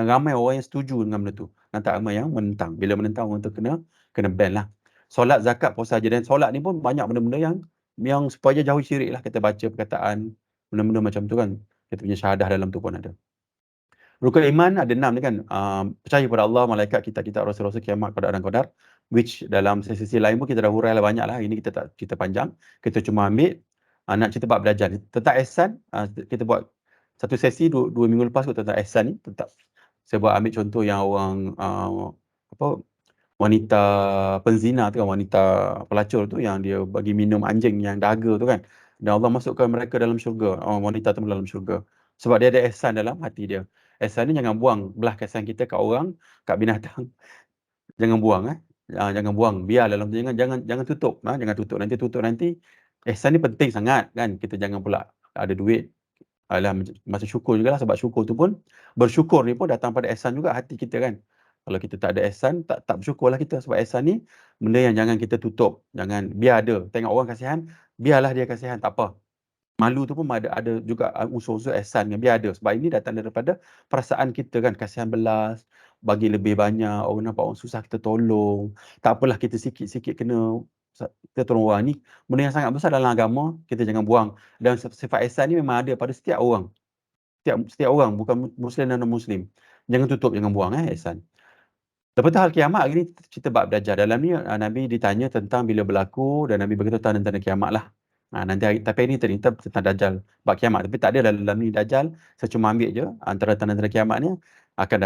ramai orang yang setuju dengan benda tu. Dan tak ramai yang menentang. Bila menentang, orang tu kena ban lah. Solat, zakat, puasa, haji, dan solat ni pun banyak benda-benda yang supaya jauhi syirik lah. Kita baca perkataan benda-benda macam tu kan. Kita punya syahadah dalam tu pun ada. Rukun iman ada 6 ni kan. Percaya kepada Allah, malaikat, kitab-kitab, rasul-rasul, kiamat, qadar dan qadar. Which dalam sesi lain pun kita dah hurai lah banyak lah. Ini kita tak cerita panjang. Kita cuma ambil nak cerita bab belajar. Tentang ihsan, kita buat satu sesi 2 minggu lepas kot tentang ihsan ni. Saya buat ambil contoh yang orang wanita penzina tu kan, wanita pelacur tu yang dia bagi minum anjing yang dahaga tu kan. Dan Allah masukkan mereka dalam syurga. Wanita tu dalam syurga. Sebab dia ada ihsan dalam hati dia. Ihsan ni jangan buang belah kasihan kita kat orang, kat binatang. Jangan buang jangan buang. Biar dalam tu, jangan tutup. Jangan tutup nanti. Ihsan ni penting sangat kan. Kita jangan pula ada duit. Masa syukur jugalah, sebab syukur tu pun, bersyukur ni pun datang pada ihsan juga hati kita kan. Kalau kita tak ada ihsan, tak bersyukurlah kita. Sebab ihsan ni benda yang jangan kita tutup. Jangan, biar ada. Tengok orang kasihan, biarlah dia kasihan, tak apa. Malu tu pun ada juga unsur-unsur ihsan yang biar ada. Sebab ini datang daripada perasaan kita kan, kasihan belas, bagi lebih banyak, orang nampak orang susah kita tolong. Tak apalah kita sikit-sikit kena kita tolong orang ni. Benda yang sangat besar dalam agama, kita jangan buang. Dan sifat ihsan ni memang ada pada setiap orang. Setiap orang, bukan Muslim dan non-Muslim. Jangan tutup, jangan buang ihsan. Lepas tu hal kiamat, hari ni cerita bab Dajjal. Dalam ni Nabi ditanya tentang bila berlaku dan Nabi berkata tanda-tanda kiamat lah. Nanti tapi hari ni cerita tentang Dajjal, bab kiamat. Tapi tak ada dalam ni Dajjal, saya cuma ambil je antara tanda-tanda kiamat ni akan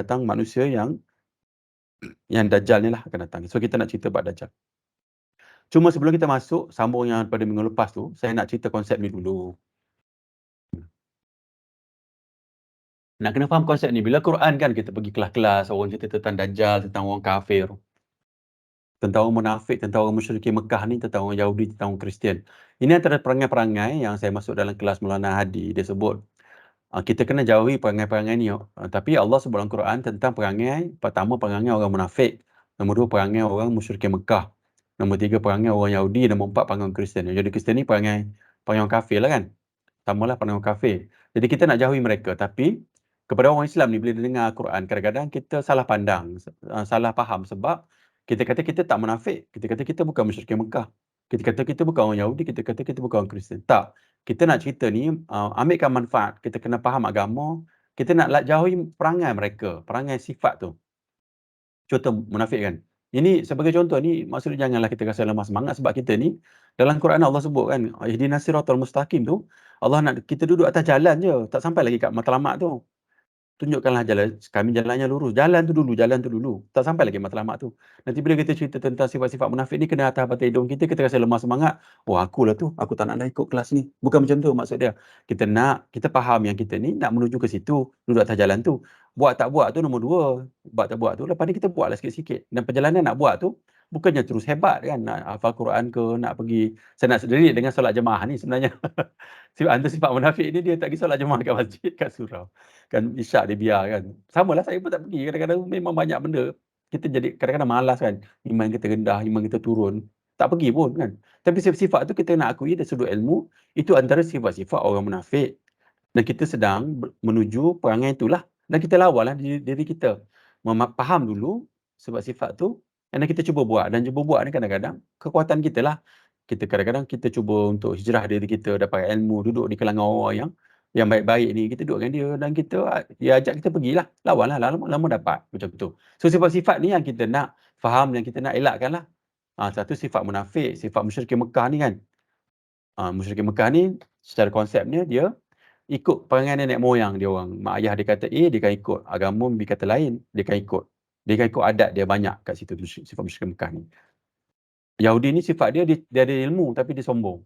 datang manusia yang Dajjal ni lah akan datang. So kita nak cerita bab Dajjal. Cuma sebelum kita masuk, sambung yang pada minggu lepas tu, saya nak cerita konsep ni dulu. Nak kena faham konsep ni. Bila Quran kan kita pergi kelas-kelas, orang cerita tentang Dajjal, tentang orang kafir, tentang orang munafik, tentang orang musyrikin Mekah ni, tentang orang Yahudi, tentang orang Kristian. Ini antara perangai-perangai yang saya masuk dalam kelas Maulana Hadi. Dia sebut, kita kena jauhi perangai-perangai ni. Tapi Allah sebut dalam Quran tentang perangai, pertama perangai orang munafik, nombor 2 perangai orang musyrikin Mekah, nombor 3 perangai orang Yahudi, nombor 4 perangai orang Kristian. Jadi Kristian ni perangai orang kafir lah kan. Samalah perangai orang kafir. Jadi kita nak jauhi mereka. Tapi kepada orang Islam ni, bila dia dengar Quran, kadang-kadang kita salah pandang, salah faham sebab kita kata kita tak munafik, kita kata kita bukan musyrikin Mekah, kita kata kita bukan orang Yahudi, kita kata kita bukan orang Kristian. Tak. Kita nak cerita ni, ambilkan manfaat, kita kena faham agama, kita nak jauhi perangai mereka, perangai sifat tu. Contoh munafik kan. Ini sebagai contoh ni, maksudnya janganlah kita rasa lemah semangat sebab kita ni, dalam Quran Allah sebut kan, ihdinas siratal mustaqim tu, Allah nak kita duduk atas jalan je, tak sampai lagi kat matlamat tu. Tunjukkanlah jalan, kami jalannya lurus. Jalan tu dulu. Tak sampai lagi matlamat tu. Nanti bila kita cerita tentang sifat-sifat munafik ni, kena atas batai hidung kita rasa lemah semangat. Oh, akulah tu, aku tak nak ikut kelas ni. Bukan macam tu maksud dia. Kita faham yang kita ni nak menuju ke situ, duduk atas jalan tu. Buat tak buat tu nombor 2. Buat tak buat tu, lepas ni kita buatlah sikit-sikit. Dan perjalanan nak buat tu, bukannya terus hebat kan, nak hafal Quran ke, nak pergi, saya nak sendiri dengan solat jemaah ni sebenarnya. Antara sifat munafik ni, dia tak kisah solat jemaah kat masjid, kat surau. Kan isyak dia biar kan. Samalah saya pun tak pergi. Kadang-kadang memang banyak benda. Kita jadi kadang-kadang malas kan. Iman kita rendah, iman kita turun. Tak pergi pun kan. Tapi sifat tu kita nak akui dari sudut ilmu, itu antara sifat-sifat orang munafik. Dan kita sedang menuju perangai itulah. Dan kita lawanlah diri kita. Faham dulu sebab sifat tu. Dan kita cuba buat. Dan cuba buat ni kadang-kadang kekuatan kita lah. Kadang-kadang kita cuba untuk hijrah diri kita, dapat ilmu, duduk di kalangan orang yang baik-baik ni, kita duduk dengan dia dan dia ajak kita pergilah, lawanlah, lama dapat macam tu. So sifat-sifat ni yang kita nak faham, yang kita nak elakkan lah. Satu sifat munafik, sifat musyrikin Mekah ni kan. Musyrikin Mekah ni secara konsepnya dia ikut perangai nenek moyang dia orang. Mak ayah dia kata A, dia akan ikut. Agama berkata lain, dia akan ikut. Dia akan ikut adat dia banyak kat situ, sifat musyrikin Mekah ni. Yahudi ni sifat dia ada ilmu tapi dia sombong.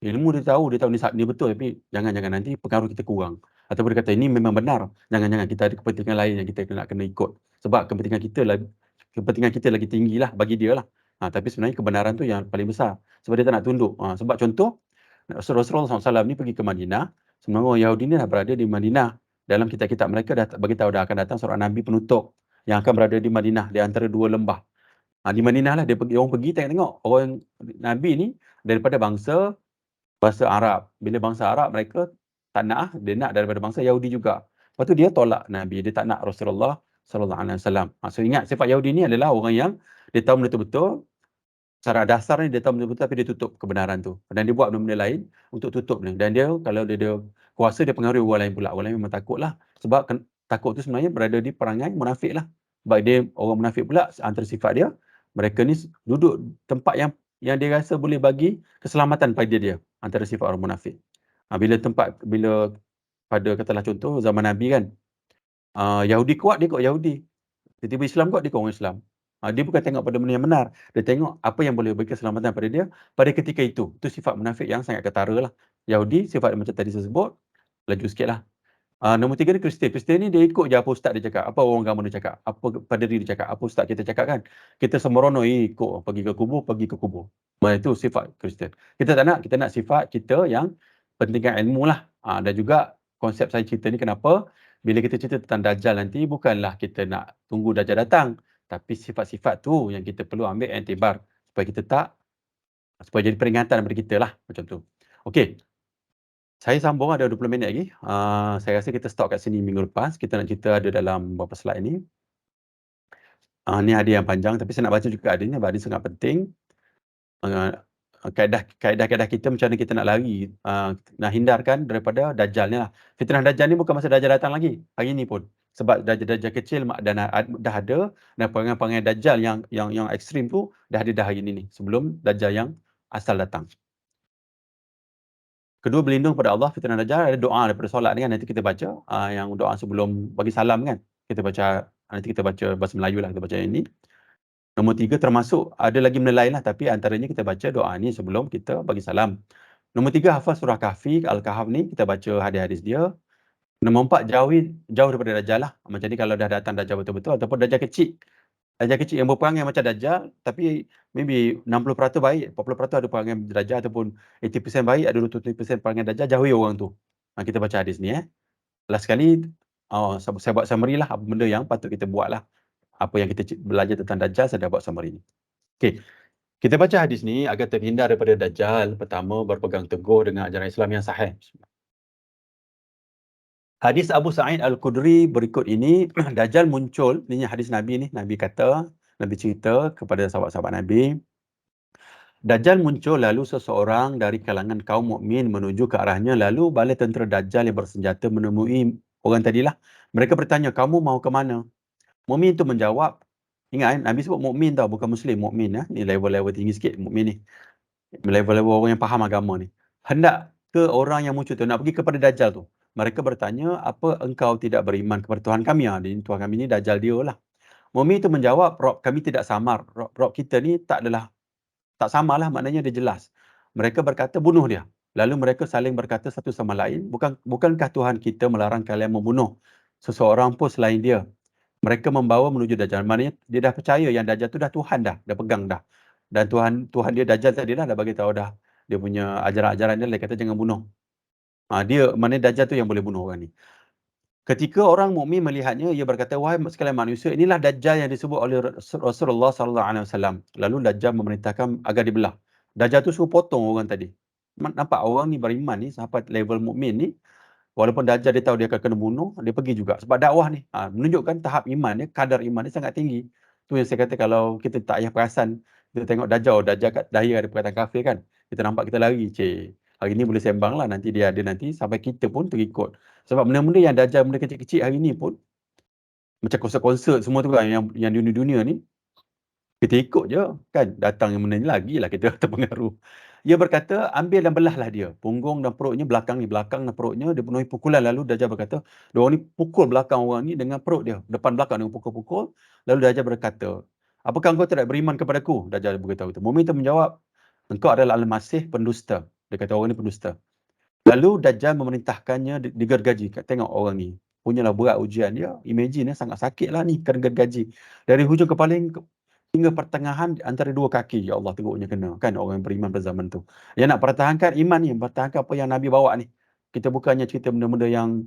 Ilmu dia tahu ni betul, tapi jangan nanti pengaruh kita kurang. Ataupun dia kata ini memang benar. Jangan kita ada kepentingan lain yang kita nak kena ikut. Sebab kepentingan kita lagi tinggilah bagi dia lah. Tapi sebenarnya kebenaran tu yang paling besar. Sebab dia tak nak tunduk. Sebab contoh, Rasulullah SAW ni pergi ke Madinah. Sebenarnya orang Yahudi ni dah berada di Madinah. Dalam kitab-kitab mereka dah beritahu dah akan datang seorang Nabi penutup yang akan berada di Madinah, di antara 2 lembah. Di Madinah lah orang pergi tengok orang Nabi ni daripada bangsa Arab. Bila bangsa Arab mereka tak nak, dia nak daripada bangsa Yahudi juga. Lepas tu dia tolak Nabi, dia tak nak Rasulullah sallallahu alaihi wasallam. So ingat sifat Yahudi ni adalah orang yang dia tahu betul-betul secara dasar ni dia tahu betul-betul tapi dia tutup kebenaran tu. Dan dia buat benda-benda lain untuk tutup ni. Dan dia kalau dia kuasa dia pengaruhi orang lain pula. Orang lain memang takutlah sebab takut tu sebenarnya berada di perangai munafik lah. Sebab dia orang munafik pula antara sifat dia, mereka ni duduk tempat yang dia rasa boleh bagi keselamatan pada dia, antara sifat orang munafik. Bila pada katalah contoh zaman Nabi kan, Yahudi kuat, dia ikut Yahudi. Tiba-tiba Islam kuat, dia ikut orang Islam. Dia bukan tengok pada benda yang benar, dia tengok apa yang boleh bagi keselamatan pada dia pada ketika itu. Itu sifat munafik yang sangat ketara lah. Yahudi sifat macam tadi saya sebut, laju sikit lah. Nombor 3 ni Kristian. Kristian ni dia ikut je apa ustaz dia cakap, apa orang agama dia cakap, apa paderi dia cakap, apa ustaz kita cakap kan. Kita sembrono ikut, pergi ke kubur. Itu sifat Kristian. Kita tak nak, kita nak sifat kita yang pentingkan ilmu lah. Dan juga konsep saya cerita ni kenapa bila kita cerita tentang Dajjal nanti, bukanlah kita nak tunggu Dajjal datang, tapi sifat-sifat tu yang kita perlu ambil iktibar supaya kita tak supaya jadi peringatan daripada kita lah, macam tu. Okey, saya sambung ada 20 minit lagi. Saya rasa kita stop kat sini minggu lepas. Kita nak cerita ada dalam berapa slide ni. Ni hadis yang panjang tapi saya nak baca juga hadis ni, sebab hadis sangat penting. Kaedah-kaedah kita macam mana kita nak lari, nak hindarkan daripada Dajjal ni lah. Fitnah Dajjal ni bukan masa Dajjal datang lagi, hari ni pun. Sebab Dajjal kecil dah ada, dan perangai-perangai Dajjal yang ekstrim tu dah ada dah hari ni, sebelum Dajjal yang asal datang. Kedua, berlindung pada Allah fitnah Dajjal. Ada doa daripada solat ni kan, nanti kita baca, yang doa sebelum bagi salam kan. Kita baca, nanti kita baca bahasa Melayu lah, kita baca yang ni. Nombor 3, termasuk ada lagi benda lain lah, tapi antaranya kita baca doa ni sebelum kita bagi salam. Nombor 3, hafaz surah Kahfi, Al-Kahf ni, kita baca hadis-hadis dia. Nombor 4, jauh daripada Dajjal lah. Macam ni kalau dah datang Dajjal betul-betul, ataupun Dajjal kecil. Dajjal kecil yang berperangai macam Dajjal, tapi maybe 60% baik, 40% ada perangai Dajjal, ataupun 80% baik, ada 20% perangai Dajjal, jauhi orang tu. Kita baca hadis ni. Last sekali, saya buat summary lah, apa benda yang patut kita buat lah. Apa yang kita belajar tentang Dajjal, saya dah buat summary ni. Okay. Kita baca hadis ni agar terhindar daripada Dajjal. Pertama, berpegang teguh dengan ajaran Islam yang sahih. Hadis Abu Sa'id Al-Khudri berikut ini. Dajjal muncul, ini hadis Nabi ni. Nabi kata, Nabi cerita kepada sahabat-sahabat Nabi. Dajjal muncul, lalu seseorang dari kalangan kaum mukmin menuju ke arahnya, lalu bala tentera Dajjal yang bersenjata menemui orang tadilah. Mereka bertanya, kamu mau ke mana? Mukmin itu menjawab, ingat Nabi sebut mukmin tau, bukan Muslim, mukmin. Ni level-level tinggi sikit mukmin ni. Level-level orang yang faham agama ni. Hendak ke orang yang muncul tu, nak pergi kepada Dajjal tu. Mereka bertanya, apa engkau tidak beriman kepada Tuhan kami? Tuhan kami ni Dajjal dia lah. Mukmin itu menjawab, Rob kami tidak samar. Rob kita ni tak samarlah, maknanya dia jelas. Mereka berkata, bunuh dia. Lalu mereka saling berkata satu sama lain, bukankah Tuhan kita melarang kalian membunuh seseorang pun selain dia? Mereka membawa menuju Dajjal. Maknanya dia dah percaya yang Dajjal tu dah Tuhan dah pegang dah. Dan Tuhan dia Dajjal tadi dah bagi tahu dah. Dia punya ajaran-ajaran dia kata jangan bunuh. Dia maknanya Dajjal tu yang boleh bunuh orang ni. Ketika orang mukmin melihatnya, ia berkata, wahai sekalian manusia, inilah Dajjal yang disebut oleh Rasulullah sallallahu alaihi wasallam. Lalu Dajjal memerintahkan agar dibelah. Dajjal tu suruh potong orang tadi. Nampak orang ni beriman ni, sampai level mukmin ni, walaupun Dajjal dia tahu dia akan kena bunuh, dia pergi juga. Sebab dakwah ni menunjukkan tahap iman dia, kadar iman dia sangat tinggi. Tu yang saya kata, kalau kita tak payah perasan, kita tengok Dajjal kat dahi ada perkataan kafir kan. Kita nampak kita lari, hari ni boleh sembang lah, nanti dia ada nanti, sampai kita pun terikut. Sebab benda-benda yang Dajjal, benda kecil-kecil hari ni pun, macam konsert-konsert semua tu kan, yang dunia-dunia ni, kita ikut je kan, datang yang benda ni lagilah kita terpengaruh. Ia berkata, ambil dan belahlah dia, punggung dan perutnya, belakang dan perutnya, dia penuhi pukulan. Lalu Dajjal berkata, dua orang ni pukul belakang orang ni dengan perut dia, depan belakang dengan pukul-pukul. Lalu Dajjal berkata, apakah engkau tidak beriman kepadaku? Dajjal beritahu itu. Mukmin itu menjawab, engkau adalah Al-Masih pendusta. Dia kata orang ni pendusta. Lalu Dajjal memerintahkannya digergaji. Tengok orang ni, punyalah berat ujian dia. Imagine sangat sakit lah ni, kena gergaji. Dari hujung kepala hingga pertengahan antara dua kaki. Ya Allah, teruknya kena. Kan orang yang beriman pada zaman tu. Yang nak pertahankan iman ni, pertahankan apa yang Nabi bawa ni. Kita bukannya cerita benda-benda yang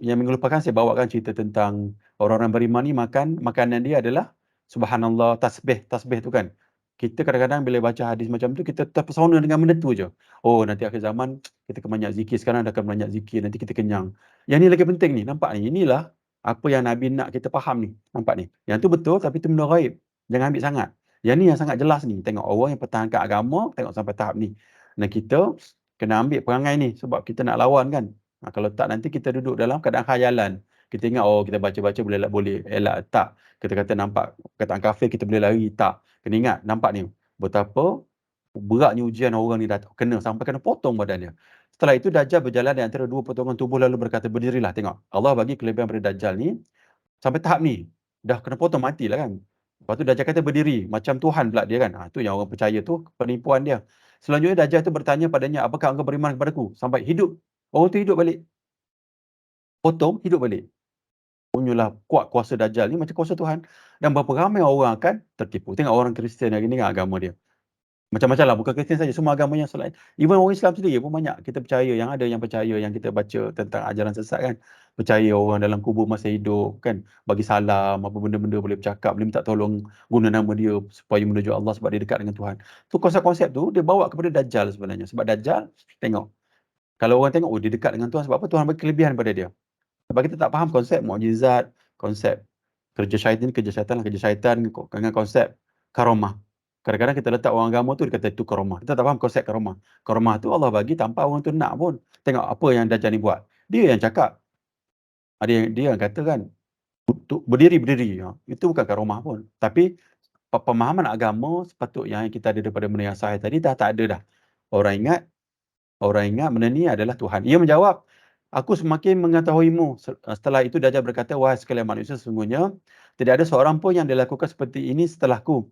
minggu lepas kan saya bawakan cerita tentang orang-orang beriman ni makanan dia adalah subhanallah, tasbih tu kan. Kita kadang-kadang bila baca hadis macam tu, kita terpesona dengan benda tu je. Oh, nanti akhir zaman kita akan banyak zikir. Sekarang dah akan banyak zikir, nanti kita kenyang. Yang ni lagi penting ni, nampak ni. Inilah apa yang Nabi nak kita faham ni. Nampak ni. Yang tu betul, tapi tu benda gaib. Jangan ambil sangat. Yang ni yang sangat jelas ni. Tengok orang yang pertahankan agama, tengok sampai tahap ni. Dan kita kena ambil perangai ni sebab kita nak lawan kan. Kalau tak, nanti kita duduk dalam keadaan khayalan. Kita ingat, kita baca-baca boleh elak. Tak. Kita kata nampak kataan kafir, kita boleh lari. Tak. Kena ingat, nampak ni. Betapa beratnya ujian orang ni datang. Sampai kena potong badan dia. Setelah itu, Dajjal berjalan di antara dua potongan tubuh lalu berkata, berdirilah. Tengok. Allah bagi kelebihan pada Dajjal ni. Sampai tahap ni. Dah kena potong, matilah kan. Lepas tu Dajjal kata berdiri. Macam Tuhan pula dia kan. Tu yang orang percaya tu, penipuan dia. Selanjutnya Dajjal tu bertanya padanya, apakah engkau beriman kepadaku? Sampai hidup. Orang tu hidup balik. Potong, hidup balik. Punyalah kuat kuasa Dajjal ni macam kuasa Tuhan. Dan berapa ramai orang akan tertipu. Tengok orang Kristian hari ni kan agama dia. Macam-macam lah, bukan Kristian saja, semua agama yang selain. Even orang Islam sendiri pun banyak. Kita percaya, yang ada yang percaya, yang kita baca tentang ajaran sesat kan. Percaya orang dalam kubur masih hidup kan. Bagi salam, apa benda-benda boleh bercakap, boleh minta tolong guna nama dia supaya menuju Allah sebab dia dekat dengan Tuhan. Tu konsep-konsep tu dia bawa kepada Dajjal sebenarnya. Sebab Dajjal, tengok. Kalau orang tengok, oh dia dekat dengan Tuhan sebab apa? Tuhan bagi kelebihan pada dia. Sebab kita tak faham konsep mukjizat, konsep kerja syaitan dengan konsep karamah. Kadang-kadang kita letak orang agama tu, dia kata itu karamah. Kita tak faham konsep karamah. Karamah tu Allah bagi tanpa orang tu nak pun. Tengok apa yang Dajjal ni buat. Dia yang cakap. Dia yang kata kan, untuk berdiri. Itu bukan karamah pun. Tapi pemahaman agama sepatutnya yang kita ada daripada benda yang sahih tadi dah tak ada dah. Orang ingat benda ni adalah Tuhan. Ia menjawab, aku semakin mengetahuimu. Setelah itu Dajjal berkata, wahai sekalian manusia, sesungguhnya tidak ada seorang pun yang dilakukan seperti ini setelahku.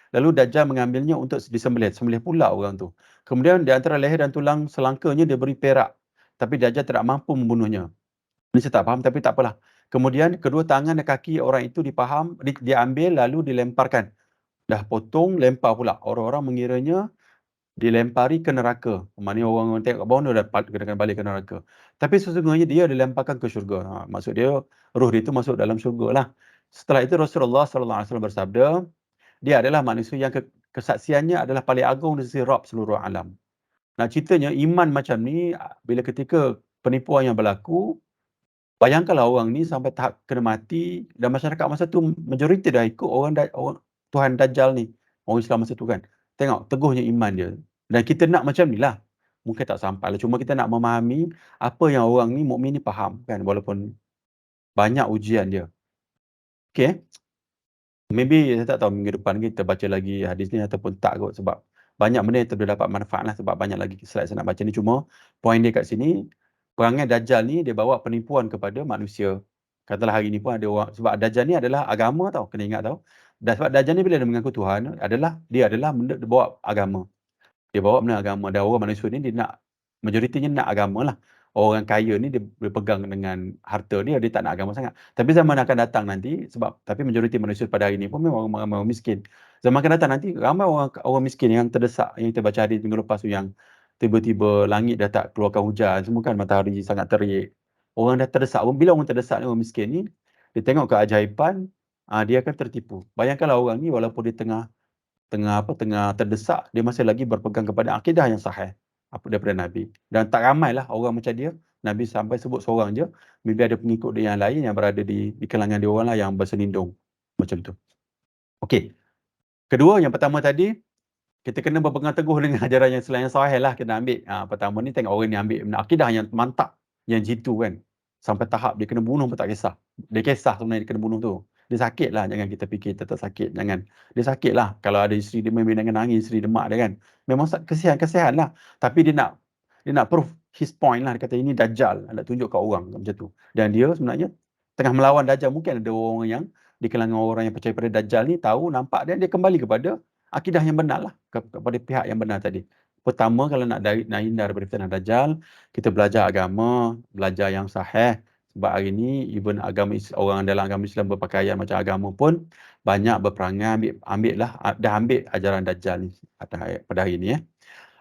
Lalu Dajjal mengambilnya untuk disembelih. Sembelih pula orang tu. Kemudian di antara leher dan tulang selangkanya dia beri perak. Tapi Dajjal tidak mampu membunuhnya. Ini saya tak faham tapi tak apalah. Kemudian kedua tangan dan kaki orang itu diambil lalu dilemparkan. Dah potong, lempar pula. Orang-orang mengiranya dilempari ke neraka. Maknanya orang tengok kat bawah ni dah kena balik ke neraka. Tapi sesungguhnya dia dilemparkan ke syurga. Maksud dia, roh dia tu masuk dalam syurga lah. Setelah itu Rasulullah SAW bersabda, dia adalah manusia yang kesaksiannya adalah paling agung di sisi Rabb seluruh alam. Nak ceritanya, iman macam ni, bila ketika penipuan yang berlaku, bayangkanlah orang ni sampai tahap kena mati, dan masyarakat masa tu majoriti dah ikut orang Tuhan Dajjal ni. Orang Islam masa tu kan. Tengok, teguhnya iman dia. Dan kita nak macam ni lah. Mungkin tak sampai lah. Cuma kita nak memahami apa yang orang ni, mukmin ni faham kan. Walaupun banyak ujian dia. Okay. Maybe saya tak tahu minggu depan kita baca lagi hadis ni ataupun tak kot. Sebab banyak benda yang kita dapat manfaat lah. Sebab banyak lagi slide saya nak baca ni. Cuma poin dia kat sini, perangai Dajjal ni dia bawa penipuan kepada manusia. Katalah hari ni pun ada orang, sebab Dajjal ni adalah agama tau, kena ingat tau. Dan sebab Dajjal ni bila dia mengaku Tuhan, dia adalah benda dia bawa agama. Dia bawa benda agama. Dan orang manusia ni dia nak, majoritinya nak agama lah. Orang kaya ni dia berpegang dengan harta dia tak nak agama sangat. Tapi zaman akan datang nanti, tapi majoriti manusia pada hari ni pun memang orang miskin. Zaman akan datang nanti, ramai orang miskin yang terdesak, yang kita baca hadis minggu lepas tu, yang tiba-tiba langit dah tak keluarkan hujan, semua kan matahari sangat terik. Orang dah terdesak. Bila orang terdesak ni, orang miskin ni, dia tengok keajaiban, dia akan tertipu. Bayangkanlah orang ni walaupun dia tengah terdesak, dia masih lagi berpegang kepada akidah yang sahih daripada Nabi. Dan tak ramailah orang macam dia. Nabi sampai sebut seorang je. Maybe ada pengikut dia yang lain yang berada di kalangan dia orang lah yang berselindung. Macam tu. Okey. Kedua, yang pertama tadi, kita kena berpegang teguh dengan ajaran yang selain sahih lah kita ambil. Pertama ni tengok orang ni ambil akidah yang mantap, yang jitu kan. Sampai tahap dia kena bunuh pun tak kisah. Dia kisah sebenarnya dia kena bunuh tu. Dia sakit lah, jangan kita fikir tetap sakit. Jangan. Dia sakit lah. Kalau ada isteri dia memang dengan nangis, isteri demak dia kan. Memang kesian lah. Tapi dia nak proof his point lah. Dia kata ini Dajjal. Nak tunjuk kat orang macam tu. Dan dia sebenarnya tengah melawan Dajjal. Mungkin ada orang yang di kalangan orang yang percaya pada Dajjal ni tahu, nampak dan dia kembali kepada akidah yang benar lah. Kepada pihak yang benar tadi. Pertama, kalau nak hindar daripada fitnah Dajjal, kita belajar agama, belajar yang sahih. Sebab hari ni, even orang dalam agama Islam berpakaian macam agama pun, banyak berperangai, dah ambil ajaran Dajjal ni pada hari ni.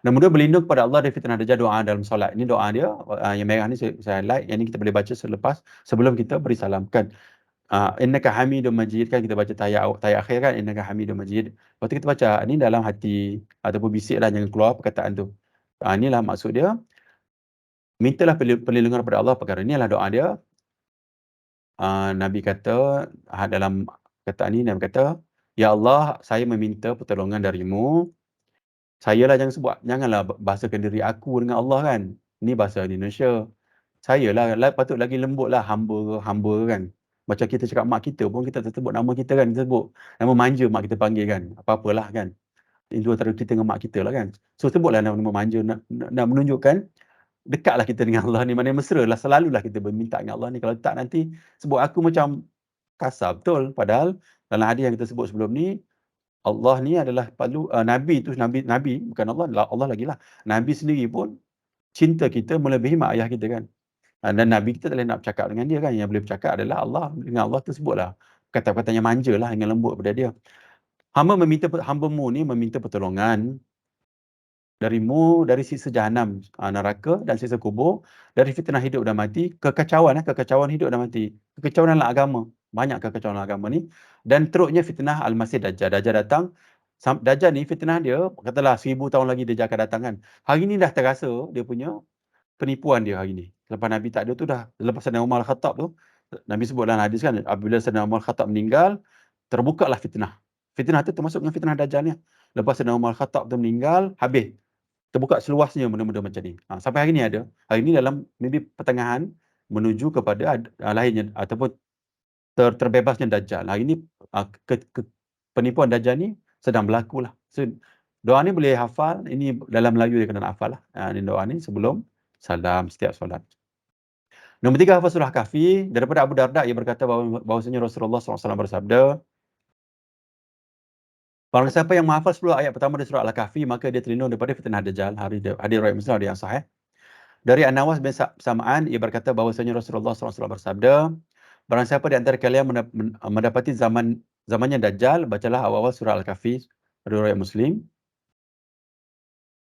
Nombor dua, berlindung kepada Allah dari fitnah Dajjal, doa dalam solat. Ini doa dia, yang merah ni saya like, yang ni kita boleh baca sebelum kita beri salam kan. Innaka Hamidum Majid kan, kita baca tayat akhir kan, innaka Hamidum Majid. Lepas tu kita baca ni dalam hati ataupun bisik lah, jangan keluar perkataan tu. Inilah maksud dia. Mintalah perlindungan kepada Allah perkara ni adalah doa dia. Nabi kata dalam perkataan ni, Nabi kata, ya Allah, saya meminta pertolongan darimu. Saya lah, janganlah bahasakan diri aku dengan Allah kan. Ni bahasa Indonesia. Saya lah patut lagi lembut lah, hamba kan. Macam kita cakap mak kita pun, kita sebut nama kita kan, kita sebut nama manja mak kita panggil kan, apa-apalah kan. Itu antara kita dengan mak kita lah kan. So sebutlah nama manja, nak menunjukkan dekatlah kita dengan Allah ni. Maknanya mesra lah, selalulah kita berminta dengan Allah ni. Kalau tak nanti sebut aku macam kasar betul. Padahal dalam hadis yang kita sebut sebelum ni, Allah ni adalah Nabi tu, Nabi bukan Allah lagi lah. Nabi sendiri pun cinta kita melebihi mak ayah kita kan. Dan Nabi kita tak boleh nak bercakap dengan dia kan. Yang boleh bercakap adalah Allah. Dengan Allah tersebutlah kata-katanya manja lah, dengan lembut pada dia. Hamba-mu ni meminta pertolongan dari siksa jahanam, neraka dan siksa kubur, dari fitnah hidup dan mati, kekacauan hidup dan mati, kekacauan dalam agama, banyak kekacauan dalam agama ni, dan teruknya fitnah Al-Masih Dajjal. Dajjal datang, Dajjal ni fitnah dia, katalah 1000 tahun lagi Dajjal akan datang kan. Hari ni dah terasa dia punya penipuan dia hari ni. Lepas Nabi tak ada tu dah, lepas Sayyidina Umar Al-Khattab tu, Nabi sebut dalam hadis kan, apabila Sayyidina Umar Al-Khattab meninggal, terbukalah fitnah. Fitnah tu termasuk dengan fitnah Dajjal ni. Lepas Sayyidina Umar Al-Khattab tu meninggal, habis. Terbuka seluasnya benda-benda macam ni. Sampai hari ni ada. Hari ni dalam maybe pertengahan menuju kepada lahirnya ataupun terbebasnya Dajjal. Hari ni penipuan Dajjal ni sedang berlaku lah. So, doa ni boleh hafal. Ini dalam Melayu dia kena hafal lah. Ini doa ni sebelum salam setiap solat. Nombor 3, hafal surah Kahfi. Daripada Abu Darda, ia berkata bahawasanya Rasulullah SAW bersabda, barang siapa yang menghafal 10 ayat pertama dari surah Al-Kahfi, maka dia terlindung daripada fitnah Dajjal. Hadis riwayat Muslim, hadis yang sahih. Dari An-Nawas bin Sam'an, ia berkata bahawasanya Rasulullah SAW bersabda, barang siapa di antara kalian mendapati zamannya Dajjal, bacalah awal-awal surah Al-Kahfi, riwayat Muslim.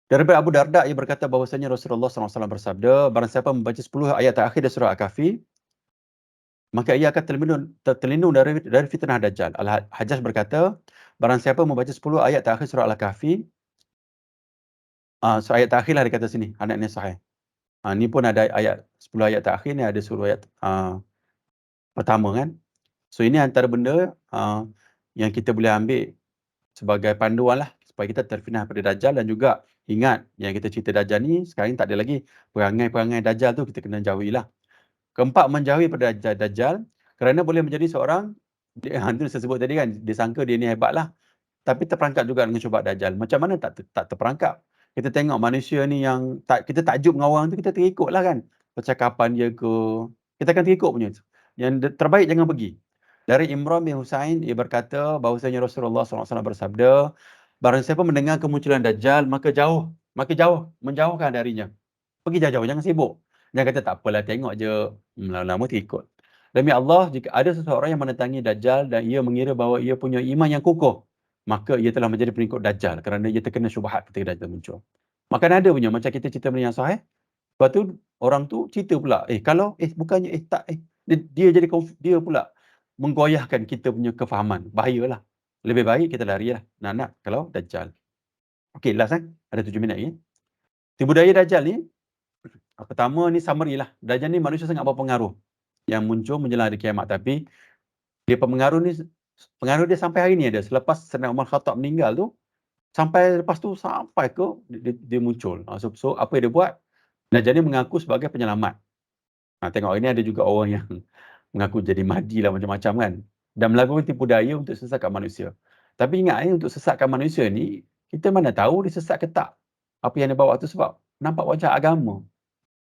Daripada Abu Darda, ia berkata bahawasanya Rasulullah SAW bersabda, barang siapa membaca 10 ayat terakhir dari surah Al-Kahfi, maka ia akan terlindung dari fitnah Dajjal. Al-Hajjaj berkata, barang siapa membaca 10 ayat terakhir surah Al-Kahfi, ayat terakhir lah dia kata sini, anaknya sahih. Ni pun ada ayat 10 ayat terakhir ni, ada 10 ayat pertama kan. So ini antara benda yang kita boleh ambil sebagai panduan lah supaya kita terfitnah pada Dajjal, dan juga ingat yang kita cerita Dajjal ni sekarang tak ada lagi perangai-perangai Dajjal tu, kita kena jauhi lah. Keempat, menjauhi pada Dajjal kerana boleh menjadi seorang, itu saya sebut tadi kan, dia sangka dia ni hebat lah, tapi terperangkap juga dengan cubaan Dajjal. Macam mana tak terperangkap? Kita tengok manusia ni yang kita takjub dengan orang tu, kita terikut lah kan. Percakapan dia ke, kita akan terikut punya. Yang terbaik jangan pergi. Dari Imran bin Husain, ia berkata bahawasanya Rasulullah SAW bersabda, barang siapa mendengar kemunculan Dajjal, maka menjauhkan darinya. Pergi jauh-jauh, jangan sibuk. Jangan kata tak apalah, tengok je, lama-lama terikut. Demi Allah, jika ada seseorang yang menentangi Dajjal dan ia mengira bahawa ia punya iman yang kukuh, maka ia telah menjadi pengikut Dajjal kerana ia terkena syubhat ketika Dajjal muncul. Maka ada punya, macam kita cerita benda yang sahih, lepas tu orang tu cerita pula, bukannya, dia jadi dia pula menggoyahkan kita punya kefahaman. Bahayalah. Lebih baik kita lari lah. Nak kalau Dajjal. Okey, last kan? Ada 7 minit lagi. Tipu daya Dajjal ni, pertama ni summary lah. Dajjal ni manusia sangat berpengaruh yang muncul menjelang hari kiamat, tapi dia pengaruh dia sampai hari ni ada. Selepas Sayyidina Umar Khattab meninggal tu, sampai lepas tu sampai ke dia muncul. So apa yang dia buat? Dajjal ni mengaku sebagai penyelamat. Tengok ini ada juga orang yang mengaku jadi Mahdi lah, macam-macam kan. Dan melakukan tipu daya untuk sesatkan manusia. Tapi ingat untuk sesatkan manusia ni, kita mana tahu dia sesat ke tak. Apa yang dia bawa tu sebab nampak wajah agama.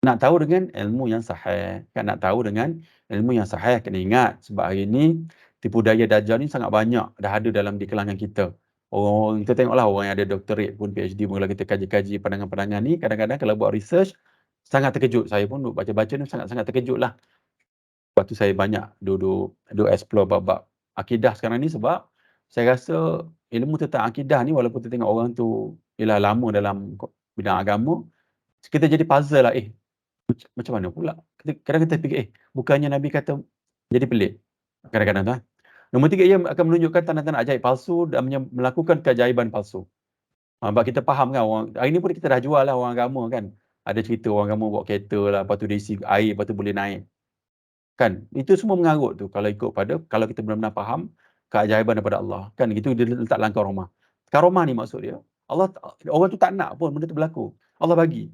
Nak tahu dengan ilmu yang sahih. Kan, nak tahu dengan ilmu yang sahih. Kena ingat, sebab hari ni tipu daya Dajjal ni sangat banyak dah ada dalam di kalangan kita. Kita tengoklah orang yang ada doktorate pun, PhD pun, kalau kita kaji-kaji pandangan-pandangan ni, kadang-kadang kalau buat research, sangat terkejut. Saya pun baca-baca ni sangat-sangat terkejut lah. Sebab tu saya banyak duduk explore bab-bab akidah sekarang ni, sebab saya rasa ilmu tentang akidah ni, walaupun kita tengok orang tu ialah lama dalam bidang agama, kita jadi puzzle lah, macam mana pula? Kadang kita fikir, bukannya Nabi kata, jadi pelik. Kadang-kadang tu. Nombor 3, ia akan menunjukkan tanda-tanda ajaib palsu dan melakukan keajaiban palsu. Sebab kita faham kan, hari ni pun kita dah jual lah orang agama kan. Ada cerita orang agama bawa kereta lah, lepas tu dia isi air, lepas tu boleh naik. Kan? Itu semua mengarut tu, kalau ikut kalau kita benar-benar faham keajaiban daripada Allah. Kan? Itu dia letak dalam karomah. Karomah ni maksud dia, orang tu tak nak pun benda tu berlaku. Allah bagi.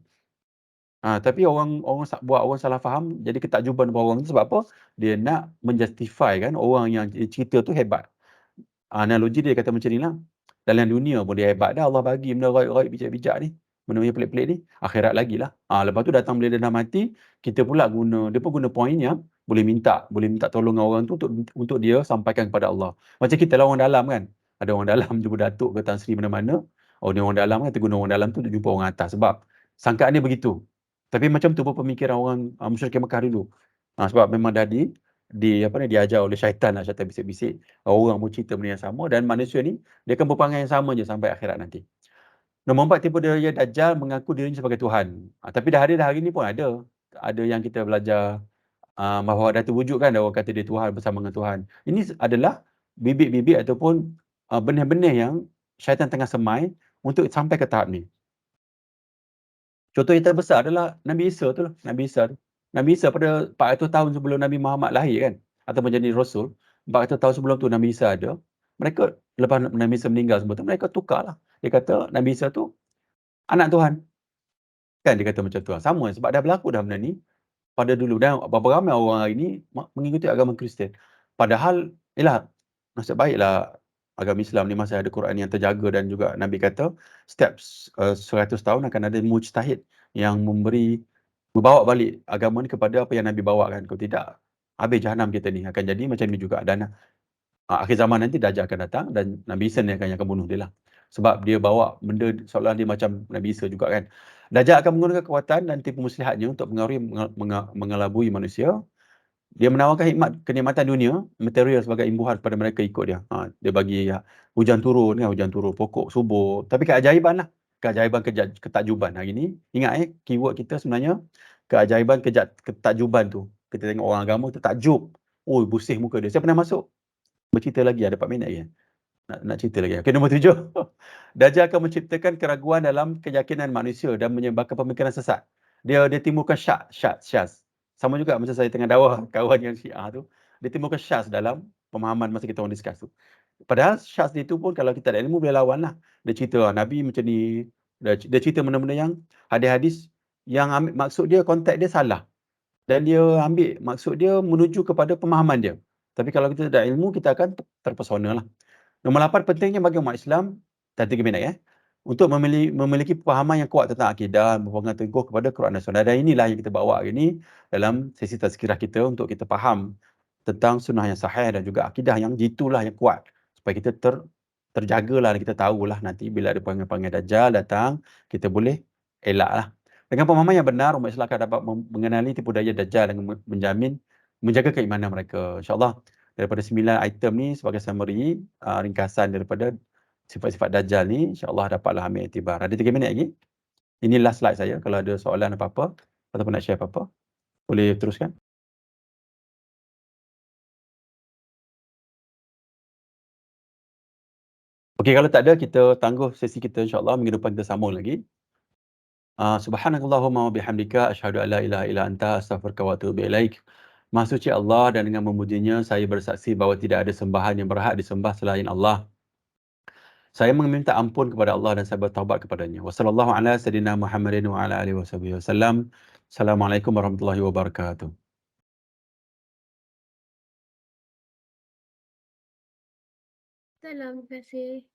Tapi orang buat orang salah faham, jadi ketakjuban daripada orang tu. Sebab apa? Dia nak menjustify kan orang yang cerita tu hebat. Analogi dia kata macam ni lah. Dalam dunia pun dia hebat dah, Allah bagi benda raib-raib, bijak-bijak ni. Benda yang pelik-pelik ni. Akhirat lagi lah. Lepas tu datang bila dia dah mati, kita pula dia pun guna point yang boleh minta tolong orang tu untuk dia sampaikan kepada Allah. Macam kita lah orang dalam kan. Ada orang dalam jumpa Datuk ke Tan Sri mana-mana. Ni orang dalam kan, kita guna orang dalam tu untuk jumpa orang atas. Sebab sangkaan dia begitu. Tapi macam tu pun pemikiran orang musyrikin Mekah dulu. Sebab memang dah diajar oleh syaitan bisik-bisik. Orang pun cerita benda yang sama, dan manusia ni dia akan berperangai yang sama je sampai akhirat nanti. Nombor 4, tipu daya Dajjal mengaku dirinya sebagai Tuhan. Tapi dah ada dah hari ni pun ada. Ada yang kita belajar, bahawa ada terwujud kan, ada orang kata dia Tuhan bersama dengan Tuhan. Ini adalah bibit-bibit ataupun, benih-benih yang syaitan tengah semai untuk sampai ke tahap ni. Contoh yang terbesar adalah Nabi Isa tu lah, Nabi Isa tu. Nabi Isa pada 400 tahun sebelum Nabi Muhammad lahir kan, atau menjadi Rasul, 400 tahun sebelum tu Nabi Isa ada. Mereka lepas Nabi Isa meninggal semua tu, mereka tukarlah. Dia kata Nabi Isa tu anak Tuhan. Kan dia kata macam tu lah. Sama sebab dah berlaku dah benda ni pada dulu dan berapa ramai orang hari ni mengikuti agama Kristian. Padahal yalah, nasib baiklah agama Islam ni masih ada Quran yang terjaga dan juga Nabi kata setiap 100 tahun akan ada mujtahid yang membawa balik agama ni kepada apa yang Nabi bawa kan. Kalau tidak, habis jahanam kita ni. Akan jadi macam ni juga. Dan akhir zaman nanti Dajjal akan datang dan Nabi Isa ni yang akan bunuh dia lah. Sebab dia bawa benda seolah dia macam Nabi Isa juga kan. Dajjal akan menggunakan kekuatan dan tipu muslihatnya untuk mengaruhi, mengelabui manusia. Dia menawarkan hikmat kenikmatan dunia, material sebagai imbuhan kepada mereka ikut dia. Dia bagi hujan turun kan, hujan turun, pokok subur. Tapi keajaiban lah. Keajaiban ketakjuban. Hari ni, ingat keyword kita sebenarnya, keajaiban ketakjuban tu. Kita tengok orang agama tu takjub. Oh, bersih muka dia. Saya pernah masuk. Bercerita lagi, ada 4 minit lagi. Nak cerita lagi. Okey, nombor 7. Dajjal akan menciptakan keraguan dalam keyakinan manusia dan menyebabkan pemikiran sesat. Dia timbulkan syaz. Sama juga macam saya tengah dakwah kawan yang Syiah tu, dia timbulkan syaz dalam pemahaman masa kita orang discuss tu. Padahal syaz dia tu pun kalau kita ada ilmu boleh lawan lah. Dia cerita Nabi macam ni, dia cerita benda-benda yang hadis-hadis yang maksud dia, konteks dia salah. Dan dia ambil maksud dia menuju kepada pemahaman dia. Tapi kalau kita tak ada ilmu, kita akan terpesona lah. Nombor 8, pentingnya bagi umat Islam, dah 3 minit untuk memiliki pemahaman yang kuat tentang akidah, berpegang teguh kepada Quran dan Sunnah. Dan inilah yang kita bawa hari ini dalam sesi tazkirah kita untuk kita faham tentang sunnah yang sahih dan juga akidah yang jitulah yang kuat. Supaya kita terjagalah dan kita tahulah nanti bila ada panggil-panggil Dajjal datang, kita boleh elaklah. Dengan pemahaman yang benar, umat Islam akan dapat mengenali tipu daya Dajjal dan menjaga keimanan mereka. InsyaAllah daripada 9 item ni sebagai summary, ringkasan daripada sifat-sifat Dajjal ni, insyaAllah dapatlah ambil iktibar. Ada 3 minit lagi. Ini last slide saya. Kalau ada soalan apa-apa ataupun nak share apa-apa, boleh teruskan. Okey, kalau tak ada, kita tangguh sesi kita insyaAllah. Minggu depan kita sambung lagi. Subhanakallahumma wa bihamdika asyhadu an la ilaha illa anta astaghfiruka wa atubu ilaik. Maha suci Allah dan dengan memujinya saya bersaksi bahawa tidak ada sembahan yang berhak disembah selain Allah. Saya meminta ampun kepada Allah dan saya bertaubat kepadanya. Wassallallahu ala sayyidina Muhammadin wa ala alihi wasallam. Assalamualaikum warahmatullahi wabarakatuh. Salam, terima kasih.